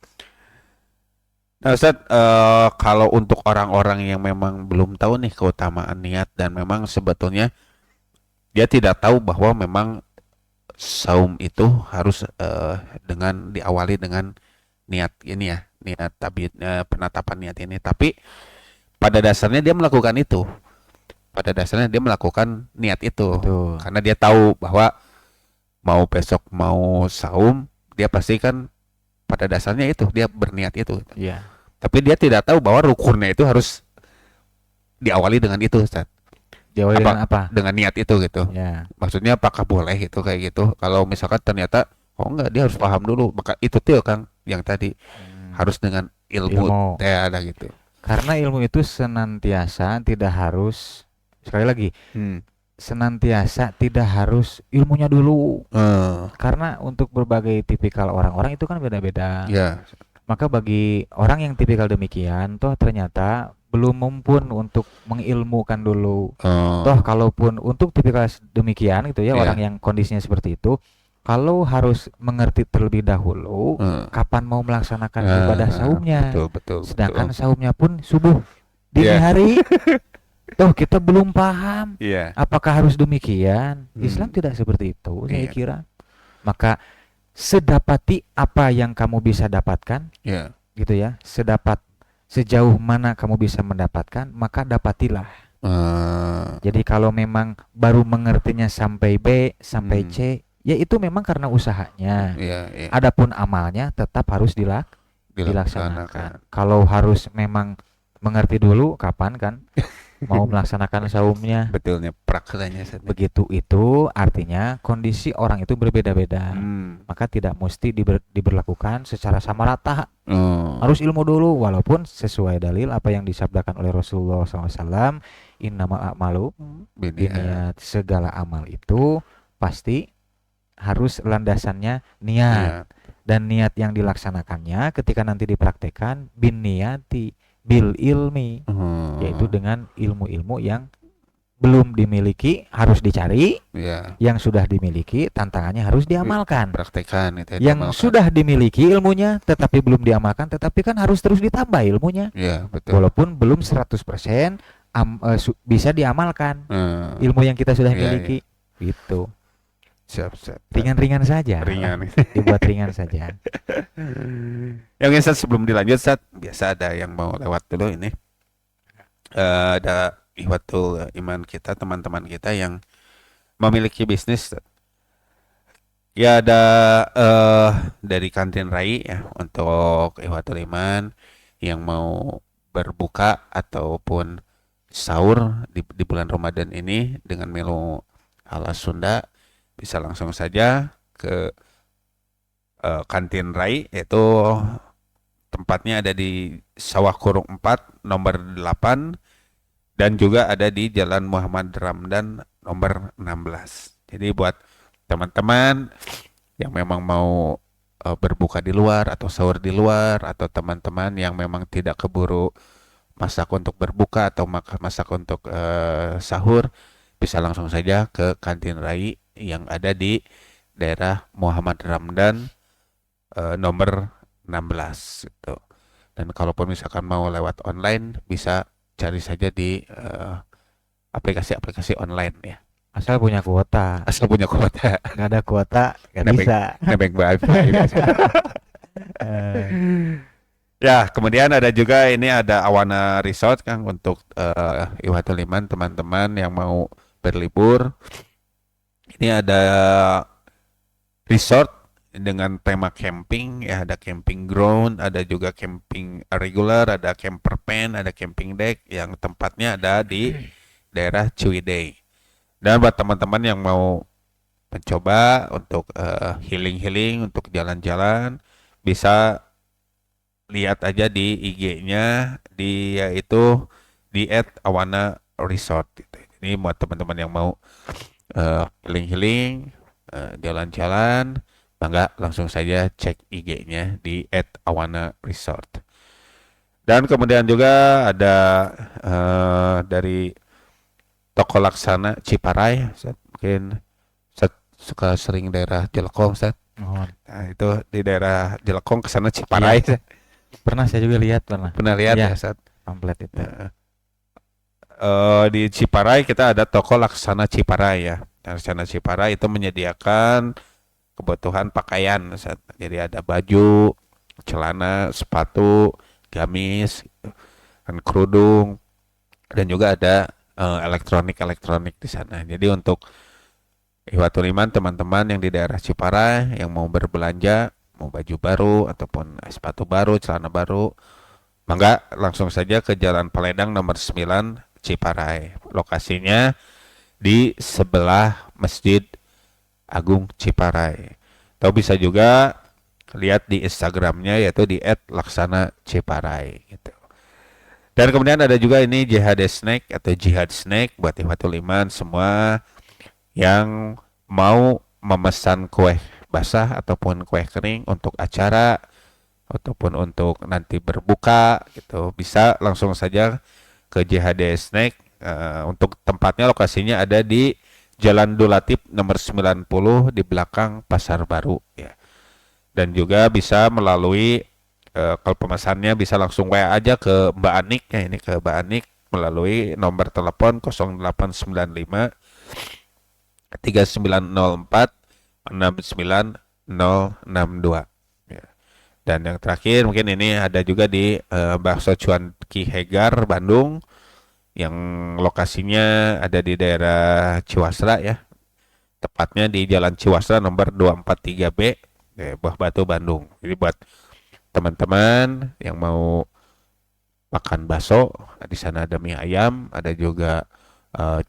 Nah, Ustaz, kalau untuk orang-orang yang memang belum tahu nih keutamaan niat dan memang sebetulnya dia tidak tahu bahwa memang saum itu harus diawali dengan niat ini ya, niat tabiyat, penetapan niat ini. Tapi pada dasarnya dia melakukan itu. Pada dasarnya dia melakukan niat itu. Betul. Karena dia tahu bahwa mau besok mau saum, dia pasti kan pada dasarnya itu dia berniat itu. Iya. Tapi dia tidak tahu bahwa rukunnya itu harus diawali dengan itu, Ustaz. Diawali dengan apa? Dengan niat itu gitu. Ya. Maksudnya apakah boleh itu kayak gitu? Kalau misalkan ternyata oh enggak, dia harus paham dulu. Maka itu tuh Kang yang tadi harus dengan ilmu. Ada gitu. Karena ilmu itu senantiasa tidak harus, sekali lagi, senantiasa tidak harus ilmunya dulu. Karena untuk berbagai tipikal orang-orang itu kan beda-beda. Ya. Maka bagi orang yang tipikal demikian, toh ternyata belum mumpun untuk mengilmukan dulu. Toh kalaupun untuk tipikal demikian gitu ya, orang yang kondisinya seperti itu, kalau harus mengerti terlebih dahulu kapan mau melaksanakan ibadah saumnya. Betul, sedangkan saumnya pun subuh dini hari. Toh kita belum paham apakah harus demikian. Islam tidak seperti itu, saya kira. Maka sedapati apa yang kamu bisa dapatkan, gitu ya. Sejauh mana kamu bisa mendapatkan, maka dapatilah. Jadi kalau memang baru mengertinya sampai B, sampai C, ya itu memang karena usahanya. Adapun amalnya tetap harus dilaksanakan. Kalau harus memang mengerti dulu, kapan kan mau melaksanakan saumnya? Betulnya prakteknya. Begitu itu artinya kondisi orang itu berbeda-beda. Maka tidak mesti diberlakukan secara sama rata. Harus ilmu dulu, walaupun sesuai dalil apa yang disabdakan oleh Rasulullah SAW, innamal a'malu binniyat, segala amal itu pasti harus landasannya niat. Dan niat yang dilaksanakannya ketika nanti dipraktekkan bin niyati, bil ilmi, yaitu dengan ilmu-ilmu yang belum dimiliki harus dicari, yang sudah dimiliki tantangannya harus diamalkan. Praktekan itu yang diamalkan. Sudah dimiliki ilmunya tetapi belum diamalkan, tetapi kan harus terus ditambah ilmunya. Betul. Walaupun belum 100% bisa diamalkan ilmu yang kita sudah miliki. Gitu. Siap. Ringan-ringan saja. Dibuat ringan saja. Yang Ustaz, sebelum dilanjut Ustaz, biasa ada yang mau lewat dulu ini. Ada Ihwatul Iman kita, teman-teman kita yang memiliki bisnis. Ya ada dari Kantin Rai ya, untuk Ihwatul Iman yang mau berbuka ataupun sahur di bulan Ramadan ini dengan menu ala Sunda, bisa langsung saja ke Kantin Rai, yaitu tempatnya ada di Sawah Kurung 4 nomor 8 dan juga ada di Jalan Muhammad Ramdan nomor 16. Jadi buat teman-teman yang memang mau berbuka di luar atau sahur di luar, atau teman-teman yang memang tidak keburu masak untuk berbuka atau masak untuk sahur, bisa langsung saja ke Kantin Rai yang ada di daerah Muhammad Ramdan nomor 16 gitu. Dan kalaupun misalkan mau lewat online, bisa cari saja di aplikasi-aplikasi online ya. Asal punya kuota. Nggak ada kuota nggak bisa. Nebeng wifi. Ya, kemudian ada juga ini ada Awana Resort Kang untuk Ihwatul Iman, teman-teman yang mau berlibur. Ini ada resort dengan tema camping ya, ada camping ground, ada juga camping regular, ada camper van, ada camping deck yang tempatnya ada di daerah Ciwidey. Dan buat teman-teman yang mau mencoba untuk healing, untuk jalan-jalan, bisa lihat aja di IG-nya, yaitu di @awana_resort gitu. Ini buat teman-teman yang mau healing, jalan-jalan, mangga langsung saja cek IG-nya di @awana_resort. Dan kemudian juga ada dari Toko Laksana Ciparai, mungkin suka sering daerah Jelekong, Nah, itu di daerah Jelekong ke sana Ciparai. Iya. Pernah saya juga lihat, Pernah lihat ya, pamflet itu. Di Ciparai kita ada Toko Laksana Ciparai ya. Laksana Ciparai itu menyediakan kebutuhan pakaian, jadi ada baju, celana, sepatu, gamis, dan kerudung, dan juga ada elektronik di sana. Jadi untuk Ihwatul Iman, teman-teman yang di daerah Ciparai yang mau berbelanja, mau baju baru ataupun sepatu baru, celana baru, mangga langsung saja ke Jalan Paledang nomor 9 Ciparai. Lokasinya di sebelah Masjid Agung Ciparai. Atau bisa juga lihat di Instagramnya, yaitu di @laksana_ciparai gitu. Dan kemudian ada juga ini Jihad Snack atau Jihad Snack buat Ihwatul Iman semua yang mau memesan kue basah ataupun kue kering untuk acara ataupun untuk nanti berbuka gitu, bisa langsung saja ke Jihad Snack. Untuk tempatnya, lokasinya ada di Jalan Dulatip nomor 90 di belakang Pasar Baru ya. Dan juga bisa melalui kalau pemesannya bisa langsung WA aja ke Mbak Anik ya, ini ke Mbak Anik melalui nomor telepon 0895 3904 69062 ya. Dan yang terakhir mungkin ini ada juga di Bakso Cuanki Hegar Bandung yang lokasinya ada di daerah Ciwasra ya. Tepatnya di Jalan Ciwasra nomor 243B Buah Batu Bandung. Jadi buat teman-teman yang mau makan bakso, di sana ada mie ayam, ada juga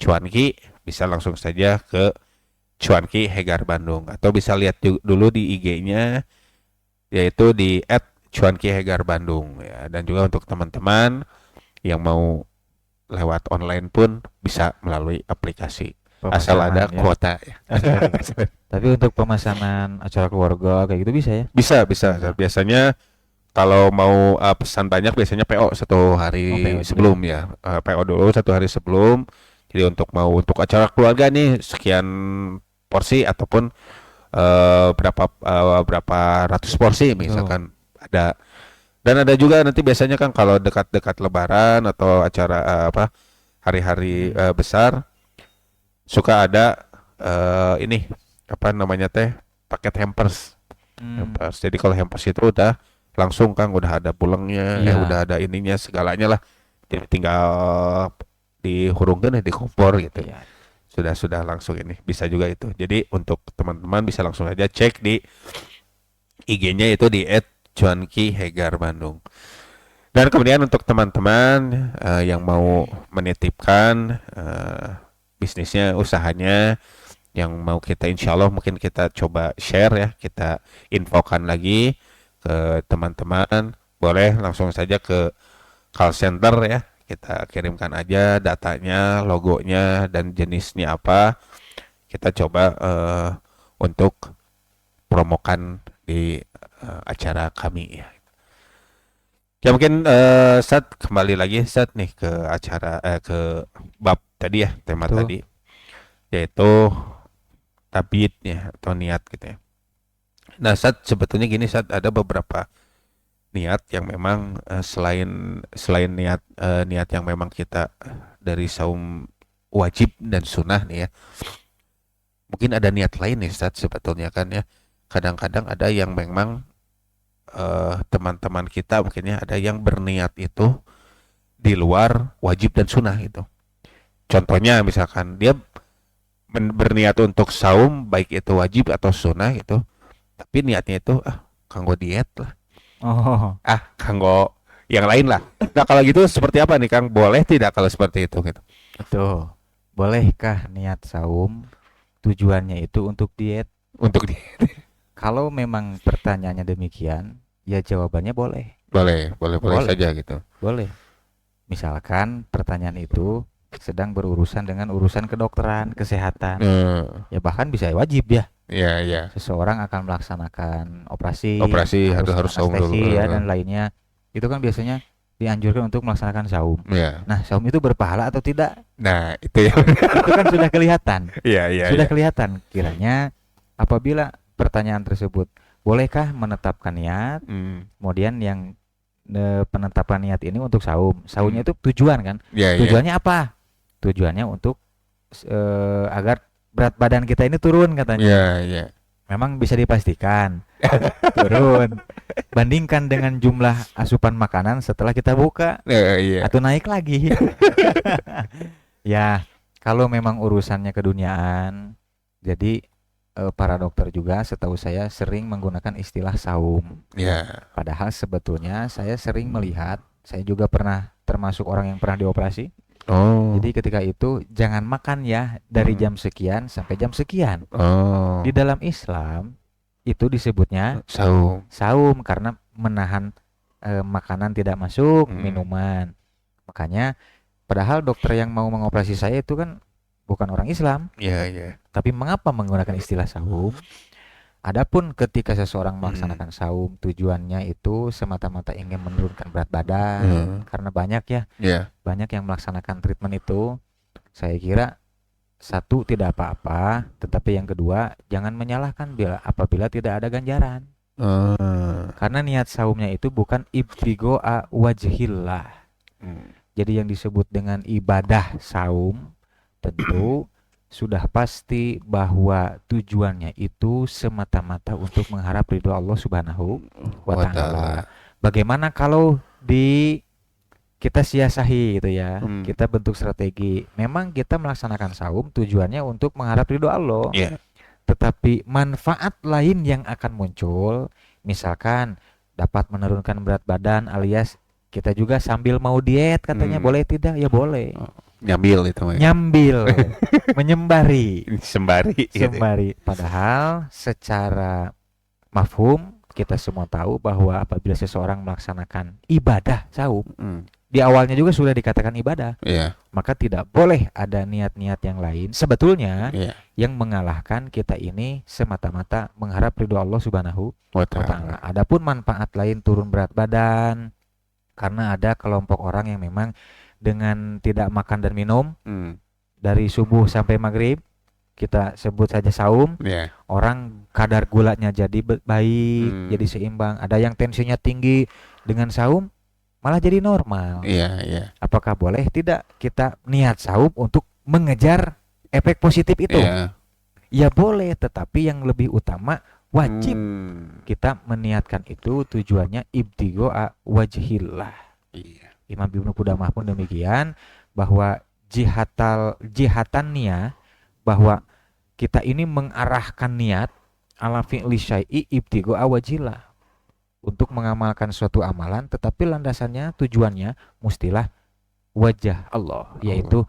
cuanki, bisa langsung saja ke Cuanki Hegar Bandung, atau bisa lihat dulu di IG-nya, yaitu di @cuankihegar_bandung ya. Dan juga untuk teman-teman yang mau lewat online pun bisa melalui aplikasi, asal ada kuota ya. Tapi untuk pemesanan acara keluarga kayak gitu bisa ya? Bisa. Biasanya kalau mau pesan banyak biasanya PO satu hari PO dulu. sebelum ya. PO dulu satu hari sebelum. Jadi untuk acara keluarga nih sekian porsi ataupun berapa ratus porsi misalkan ada. Dan ada juga nanti biasanya kan kalau dekat-dekat Lebaran atau acara hari-hari besar suka ada ini apa namanya teh paket hampers. Hampers. Jadi kalau hampers itu udah langsung kan udah ada pulangnya, udah ada ininya segalanya lah. Jadi tinggal dihurungkan di kompor gitu. Sudah langsung ini bisa juga itu. Jadi untuk teman-teman bisa langsung aja cek di IG-nya itu di @cuanki_hegar_bandung. Dan kemudian untuk teman-teman yang mau menitipkan bisnisnya, usahanya yang mau kita insya Allah mungkin kita coba share ya, kita infokan lagi ke teman-teman, boleh langsung saja ke call center ya, kita kirimkan aja datanya, logonya dan jenisnya apa, kita coba untuk promokan di acara kami ya. Ya mungkin Sat kembali lagi Sat nih ke acara ke bab tadi ya, tema tadi yaitu tabit ya atau niat gitu ya. Nah Sat sebetulnya gini Sat, ada beberapa niat yang memang selain niat yang memang kita dari saum wajib dan sunnah nih ya, mungkin ada niat lain nih Sat sebetulnya kan ya. Kadang-kadang ada yang memang teman-teman kita mungkinnya ada yang berniat itu di luar wajib dan sunnah gitu. Contohnya misalkan dia berniat untuk saum baik itu wajib atau sunnah gitu, tapi niatnya itu kanggo diet lah. Kanggo yang lain lah. Nah kalau gitu seperti apa nih Kang? Boleh tidak kalau seperti itu gitu? Betul. Bolehkah niat saum tujuannya itu untuk diet? Untuk diet. Kalau memang pertanyaannya demikian, ya jawabannya boleh. Boleh saja gitu. Boleh. Misalkan pertanyaan itu sedang berurusan dengan urusan kedokteran, kesehatan. Ya bahkan bisa wajib ya. Iya. Seseorang akan melaksanakan operasi harus saum dulu ya dan lainnya. Itu kan biasanya dianjurkan untuk melaksanakan saum. Nah, saum itu berpahala atau tidak? Nah, itu ya. Itu kan sudah kelihatan. Sudah Iya. kelihatan. Kiranya apabila pertanyaan tersebut, bolehkah menetapkan niat? Kemudian yang penetapan niat ini untuk saum. Saumnya itu tujuan kan? Tujuannya apa? Tujuannya untuk agar berat badan kita ini turun katanya. Iya. Memang bisa dipastikan turun. Bandingkan dengan jumlah asupan makanan setelah kita buka. Atau naik lagi. Ya, kalau memang urusannya keduniaan, jadi para dokter juga setahu saya sering menggunakan istilah saum. Padahal sebetulnya saya sering melihat, saya juga pernah termasuk orang yang pernah dioperasi. Jadi ketika itu jangan makan ya dari jam sekian sampai jam sekian. Di dalam Islam itu disebutnya saum karena menahan makanan tidak masuk, minuman. Makanya padahal dokter yang mau mengoperasi saya itu kan bukan orang Islam. Tapi mengapa menggunakan istilah saum? Adapun ketika seseorang melaksanakan saum, tujuannya itu semata-mata ingin menurunkan berat badan, karena banyak banyak yang melaksanakan treatment itu. Saya kira satu tidak apa-apa, tetapi yang kedua jangan menyalahkan apabila tidak ada ganjaran. Karena niat saumnya itu bukan ibtigo'a wajhillah. Jadi yang disebut dengan ibadah saum tentu sudah pasti bahwa tujuannya itu semata-mata untuk mengharap ridho Allah Subhanahu wa Ta'ala. Bagaimana kalau kita siasahi gitu ya, kita bentuk strategi. Memang kita melaksanakan saum tujuannya untuk mengharap ridho Allah. Tetapi manfaat lain yang akan muncul, misalkan dapat menurunkan berat badan alias kita juga sambil mau diet katanya, boleh tidak? Ya boleh. Nyambil itu menyembari sembari. Padahal secara mafhum kita semua tahu bahwa apabila seseorang melaksanakan ibadah saum, di awalnya juga sudah dikatakan ibadah. Iya. Maka tidak boleh ada niat-niat yang lain sebetulnya Iya. yang mengalahkan kita ini semata-mata mengharap ridho Allah Subhanahu Wa wa ta'ala. ta'ala. Adapun manfaat lain turun berat badan karena ada kelompok orang yang memang dengan tidak makan dan minum dari subuh sampai maghrib, kita sebut saja saum, Iya. orang kadar gulanya jadi baik, jadi seimbang. Ada yang tensinya tinggi, dengan saum malah jadi normal. Iya, iya. Apakah boleh? Tidak, kita niat saum untuk mengejar efek positif itu. Iya. Ya boleh, tetapi yang lebih utama wajib kita meniatkan itu tujuannya ibtigha wajhillah. Iya. Imam Ibnu Qudamah pun demikian, bahwa jihatannya, bahwa kita ini mengarahkan niat ala fi'li syai'i ibtigha wajhillah, untuk mengamalkan suatu amalan, tetapi landasannya, tujuannya mustilah wajah Allah, yaitu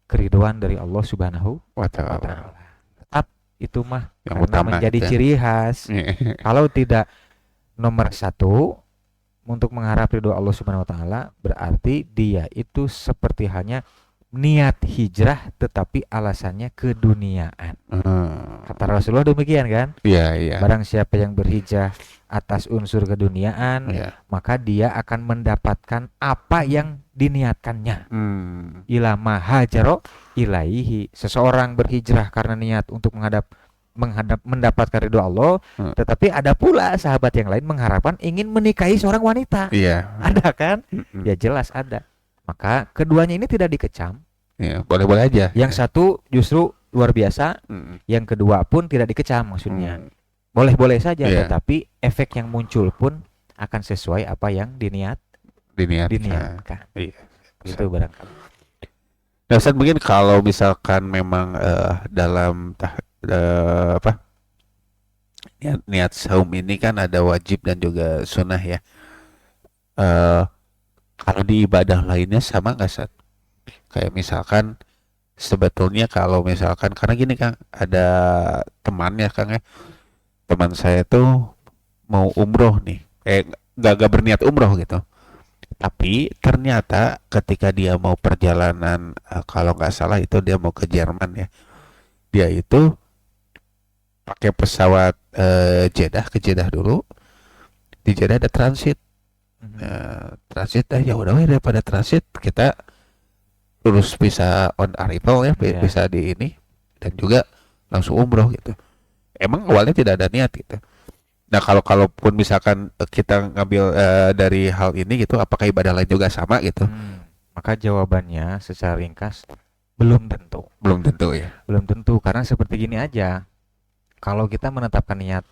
keriduan dari Allah Subhanahu Wa wa ta'ala. ta'ala. Tetap itu mah Yang karena utama menjadi ya. ciri khas. Kalau tidak nomor satu untuk mengharap ridho Allah Subhanahu wa ta'ala, berarti dia itu seperti hanya niat hijrah tetapi alasannya keduniaan. Kata Rasulullah demikian kan? Iya, iya. Barang siapa yang berhijrah atas unsur keduniaan, Iya. maka dia akan mendapatkan apa yang diniatkannya. Ila ma hajaro ilaihi. Seseorang berhijrah karena niat untuk mendapatkan ridho Allah, tetapi ada pula sahabat yang lain mengharapkan ingin menikahi seorang wanita. Iya. Ada kan? Ya jelas ada. Maka keduanya ini tidak dikecam. Iya, boleh-boleh aja. Yang satu justru luar biasa, yang kedua pun tidak dikecam maksudnya. Boleh-boleh saja, Iya. tetapi efek yang muncul pun akan sesuai apa yang diniatkan. Iya. Itu barangkali. Nah, Ustaz, mungkin kalau misalkan memang dalam niat saum ini kan ada wajib dan juga sunnah ya. Kalau di ibadah lainnya sama nggak, Ustaz? Kayak misalkan sebetulnya kalau misalkan, karena gini Kang, ada temannya Kang ya, teman saya tuh mau umroh nih, gak berniat umroh gitu, tapi ternyata ketika dia mau perjalanan, kalau nggak salah itu dia mau ke Jerman ya, dia itu pakai pesawat Jeddah, ke Jeddah dulu, di Jeddah ada transit. Transit ya udah daripada transit kita terus bisa on arrival ya, bisa di ini, dan juga langsung umroh gitu. Emang awalnya tidak ada niat gitu. Nah, kalaupun misalkan kita ngambil dari hal ini gitu, apakah ibadah lain juga sama gitu? Maka jawabannya secara ringkas belum tentu. Belum tentu ya. Belum tentu, karena seperti gini aja. Kalau kita menetapkan niat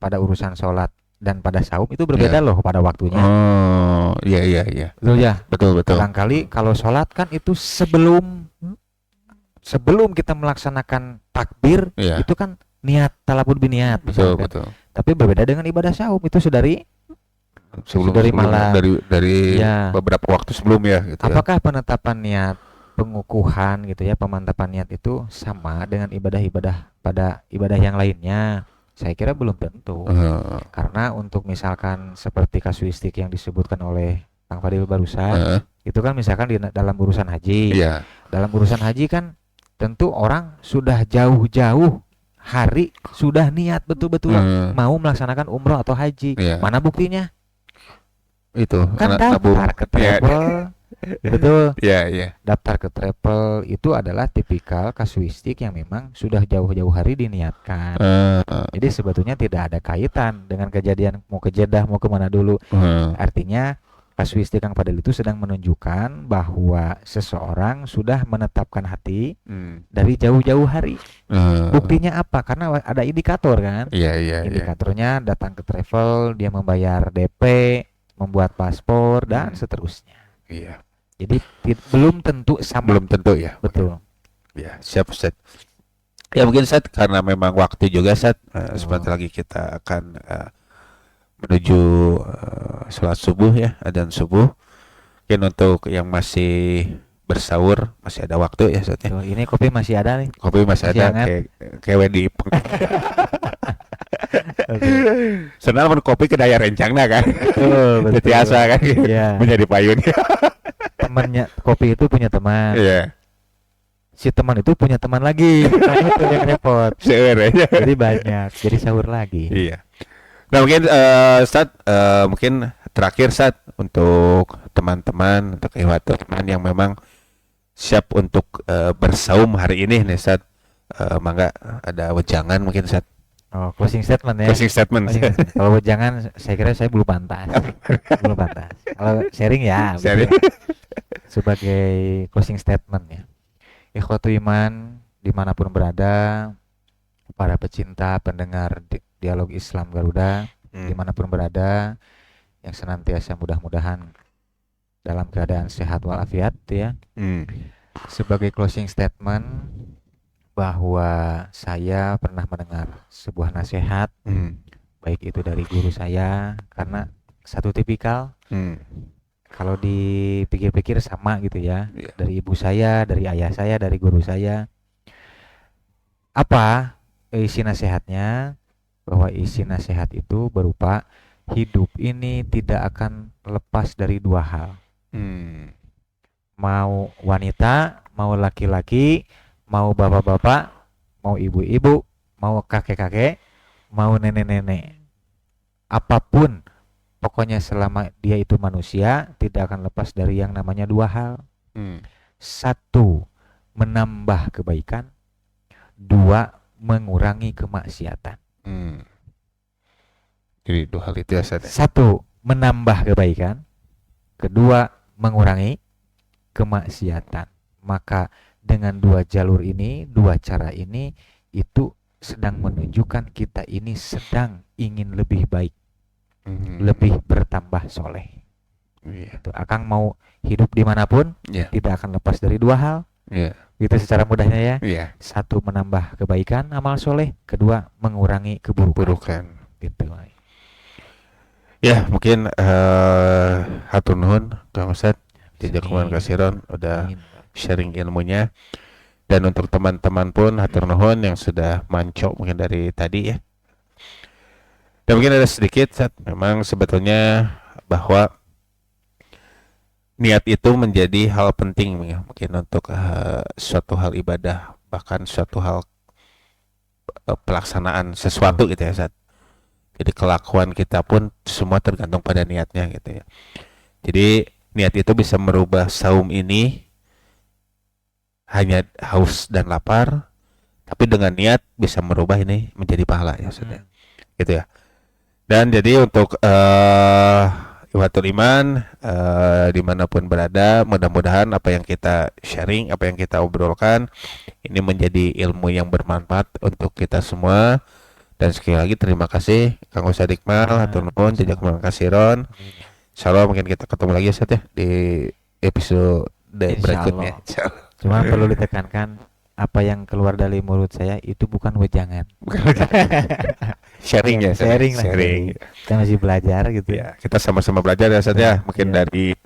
pada urusan sholat dan pada saum itu berbeda loh pada waktunya. Oh, iya. Betul ya? Betul. Barangkali kalau sholat kan itu sebelum kita melaksanakan takbir, itu kan niat, talabut biniat. Betul. Tapi berbeda dengan ibadah saum, itu dari malam, dari beberapa waktu sebelum ya gitu. Apakah penetapan niat, pengukuhan gitu ya, pemantapan niat itu sama dengan ibadah-ibadah pada ibadah yang lainnya? Saya kira belum tentu. Karena untuk misalkan seperti kasuistik yang disebutkan oleh Kang Fadil barusan, itu kan misalkan di dalam urusan haji. Dalam urusan haji kan tentu orang sudah jauh-jauh hari sudah niat betul-betul mau melaksanakan umroh atau haji. Mana buktinya? Itu kan daftar ke travel. Betul. Daftar ke travel itu adalah tipikal kasuistik yang memang sudah jauh-jauh hari diniatkan. Jadi sebetulnya tidak ada kaitan dengan kejadian mau ke Jeddah, mau kemana dulu. Artinya kasuistik Kang Fadil itu sedang menunjukkan bahwa seseorang sudah menetapkan hati dari jauh-jauh hari. Buktinya apa? Karena ada indikator kan. Indikatornya datang ke travel, dia membayar DP, membuat paspor dan seterusnya. Jadi belum tentu sama. Belum tentu ya. Betul. Ya, siap Ustaz. Ya mungkin Ustaz, karena memang waktu juga Ustaz, sebentar lagi kita akan menuju sholat subuh ya, adzan subuh. Mungkin untuk yang masih bersahur masih ada waktu ya Ustaz ya. Ini kopi masih ada nih. Kopi masih ada, kayak di Senang kopi ke daya rencangna kan. Betul. Biasa kan. Menjadi payun. temannya kopi itu punya teman. Iya. Si teman itu punya teman lagi. Nah, itu yang repot. Seueur aja. Jadi banyak, jadi sahur lagi. Iya. Nah mungkin Sat, mungkin terakhir Sat untuk teman-teman, untuk teman yang memang siap untuk bersaum hari ini nih Sat, mangga ada wejangan mungkin Sat. Oh, closing statement ya. Closing statement. Kalau jangan, saya kira saya belum pantas. Belum pantas. Kalau sharing ya, Sharing. sebagai closing statement ya. Ikhwatul iman dimanapun berada, para pecinta pendengar dialog Islam Garuda dimanapun berada, yang senantiasa mudah-mudahan dalam keadaan sehat walafiat ya. Sebagai closing statement, bahwa saya pernah mendengar sebuah nasihat, baik itu dari guru saya, karena satu tipikal, kalau dipikir-pikir sama gitu ya, dari ibu saya, dari ayah saya, dari guru saya. Apa isi nasihatnya? Bahwa isi nasihat itu berupa hidup ini tidak akan lepas dari dua hal. Mau wanita, mau laki-laki, mau bapak-bapak, mau ibu-ibu, mau kakek-kakek, mau nenek-nenek, apapun, pokoknya selama dia itu manusia tidak akan lepas dari yang namanya dua hal. Satu, menambah kebaikan. Dua, mengurangi kemaksiatan. Jadi dua hal itu ya Sat. Satu, menambah kebaikan. Kedua, mengurangi kemaksiatan. Maka dengan dua jalur ini, dua cara ini, itu sedang menunjukkan kita ini sedang ingin lebih baik, lebih bertambah soleh. Itu Akang mau hidup dimanapun, tidak akan lepas dari dua hal. Gitu secara mudahnya ya. Satu, menambah kebaikan, amal soleh. Kedua, mengurangi keburukan. Gitu. Ya mungkin hatur nuhun Kang Ustad, jazakumullah khairan udah sharing ilmunya. Dan untuk teman-teman pun hatur nuhun yang sudah mancok mungkin dari tadi ya. Dan mungkin ada sedikit Ustad, memang sebetulnya bahwa niat itu menjadi hal penting ya, mungkin untuk suatu hal ibadah, bahkan suatu hal pelaksanaan sesuatu gitu ya Ustad. Jadi kelakuan kita pun semua tergantung pada niatnya gitu ya. Jadi niat itu bisa merubah saum ini hanya haus dan lapar, tapi dengan niat bisa merubah ini menjadi pahala ya maksudnya. Gitu ya. Dan jadi untuk Ikhwatul Iman dimanapun berada, mudah-mudahan apa yang kita sharing, apa yang kita obrolkan ini menjadi ilmu yang bermanfaat untuk kita semua. Dan sekali lagi terima kasih Kang Ustad Iqmal, hatur nuhun, jazakumullah khairan. Insyaallah mungkin kita ketemu lagi Ustaz ya di episode berikutnya. Cuma perlu ditekankan, apa yang keluar dari mulut saya itu bukan wejangan. Sharing ya, sharing. Kita masih belajar gitu ya. Kita sama-sama belajar ya Ustaz ya. Mungkin dari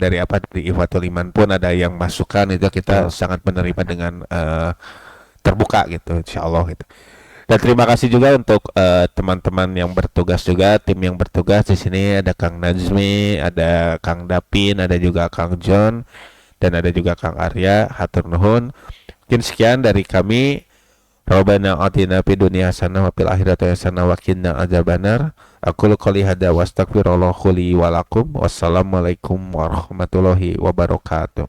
Ikhwatul Iman pun ada yang masukan, itu kita sangat menerima dengan terbuka gitu, insyaallah gitu. Dan terima kasih juga untuk teman-teman yang bertugas juga, tim yang bertugas di sini, ada Kang Najmi, ada Kang Dapin, ada juga Kang John, dan ada juga Kang Arya. Hatur nuhun. Mungkin sekian dari kami. Rabbana atina fid dunya hasanah wa fil akhirati hasanah wa qina adzabannar. Aqulu qouli hadza wa astaghfirullah li wa lakum. Wassalamualaikum warahmatullahi wabarakatuh.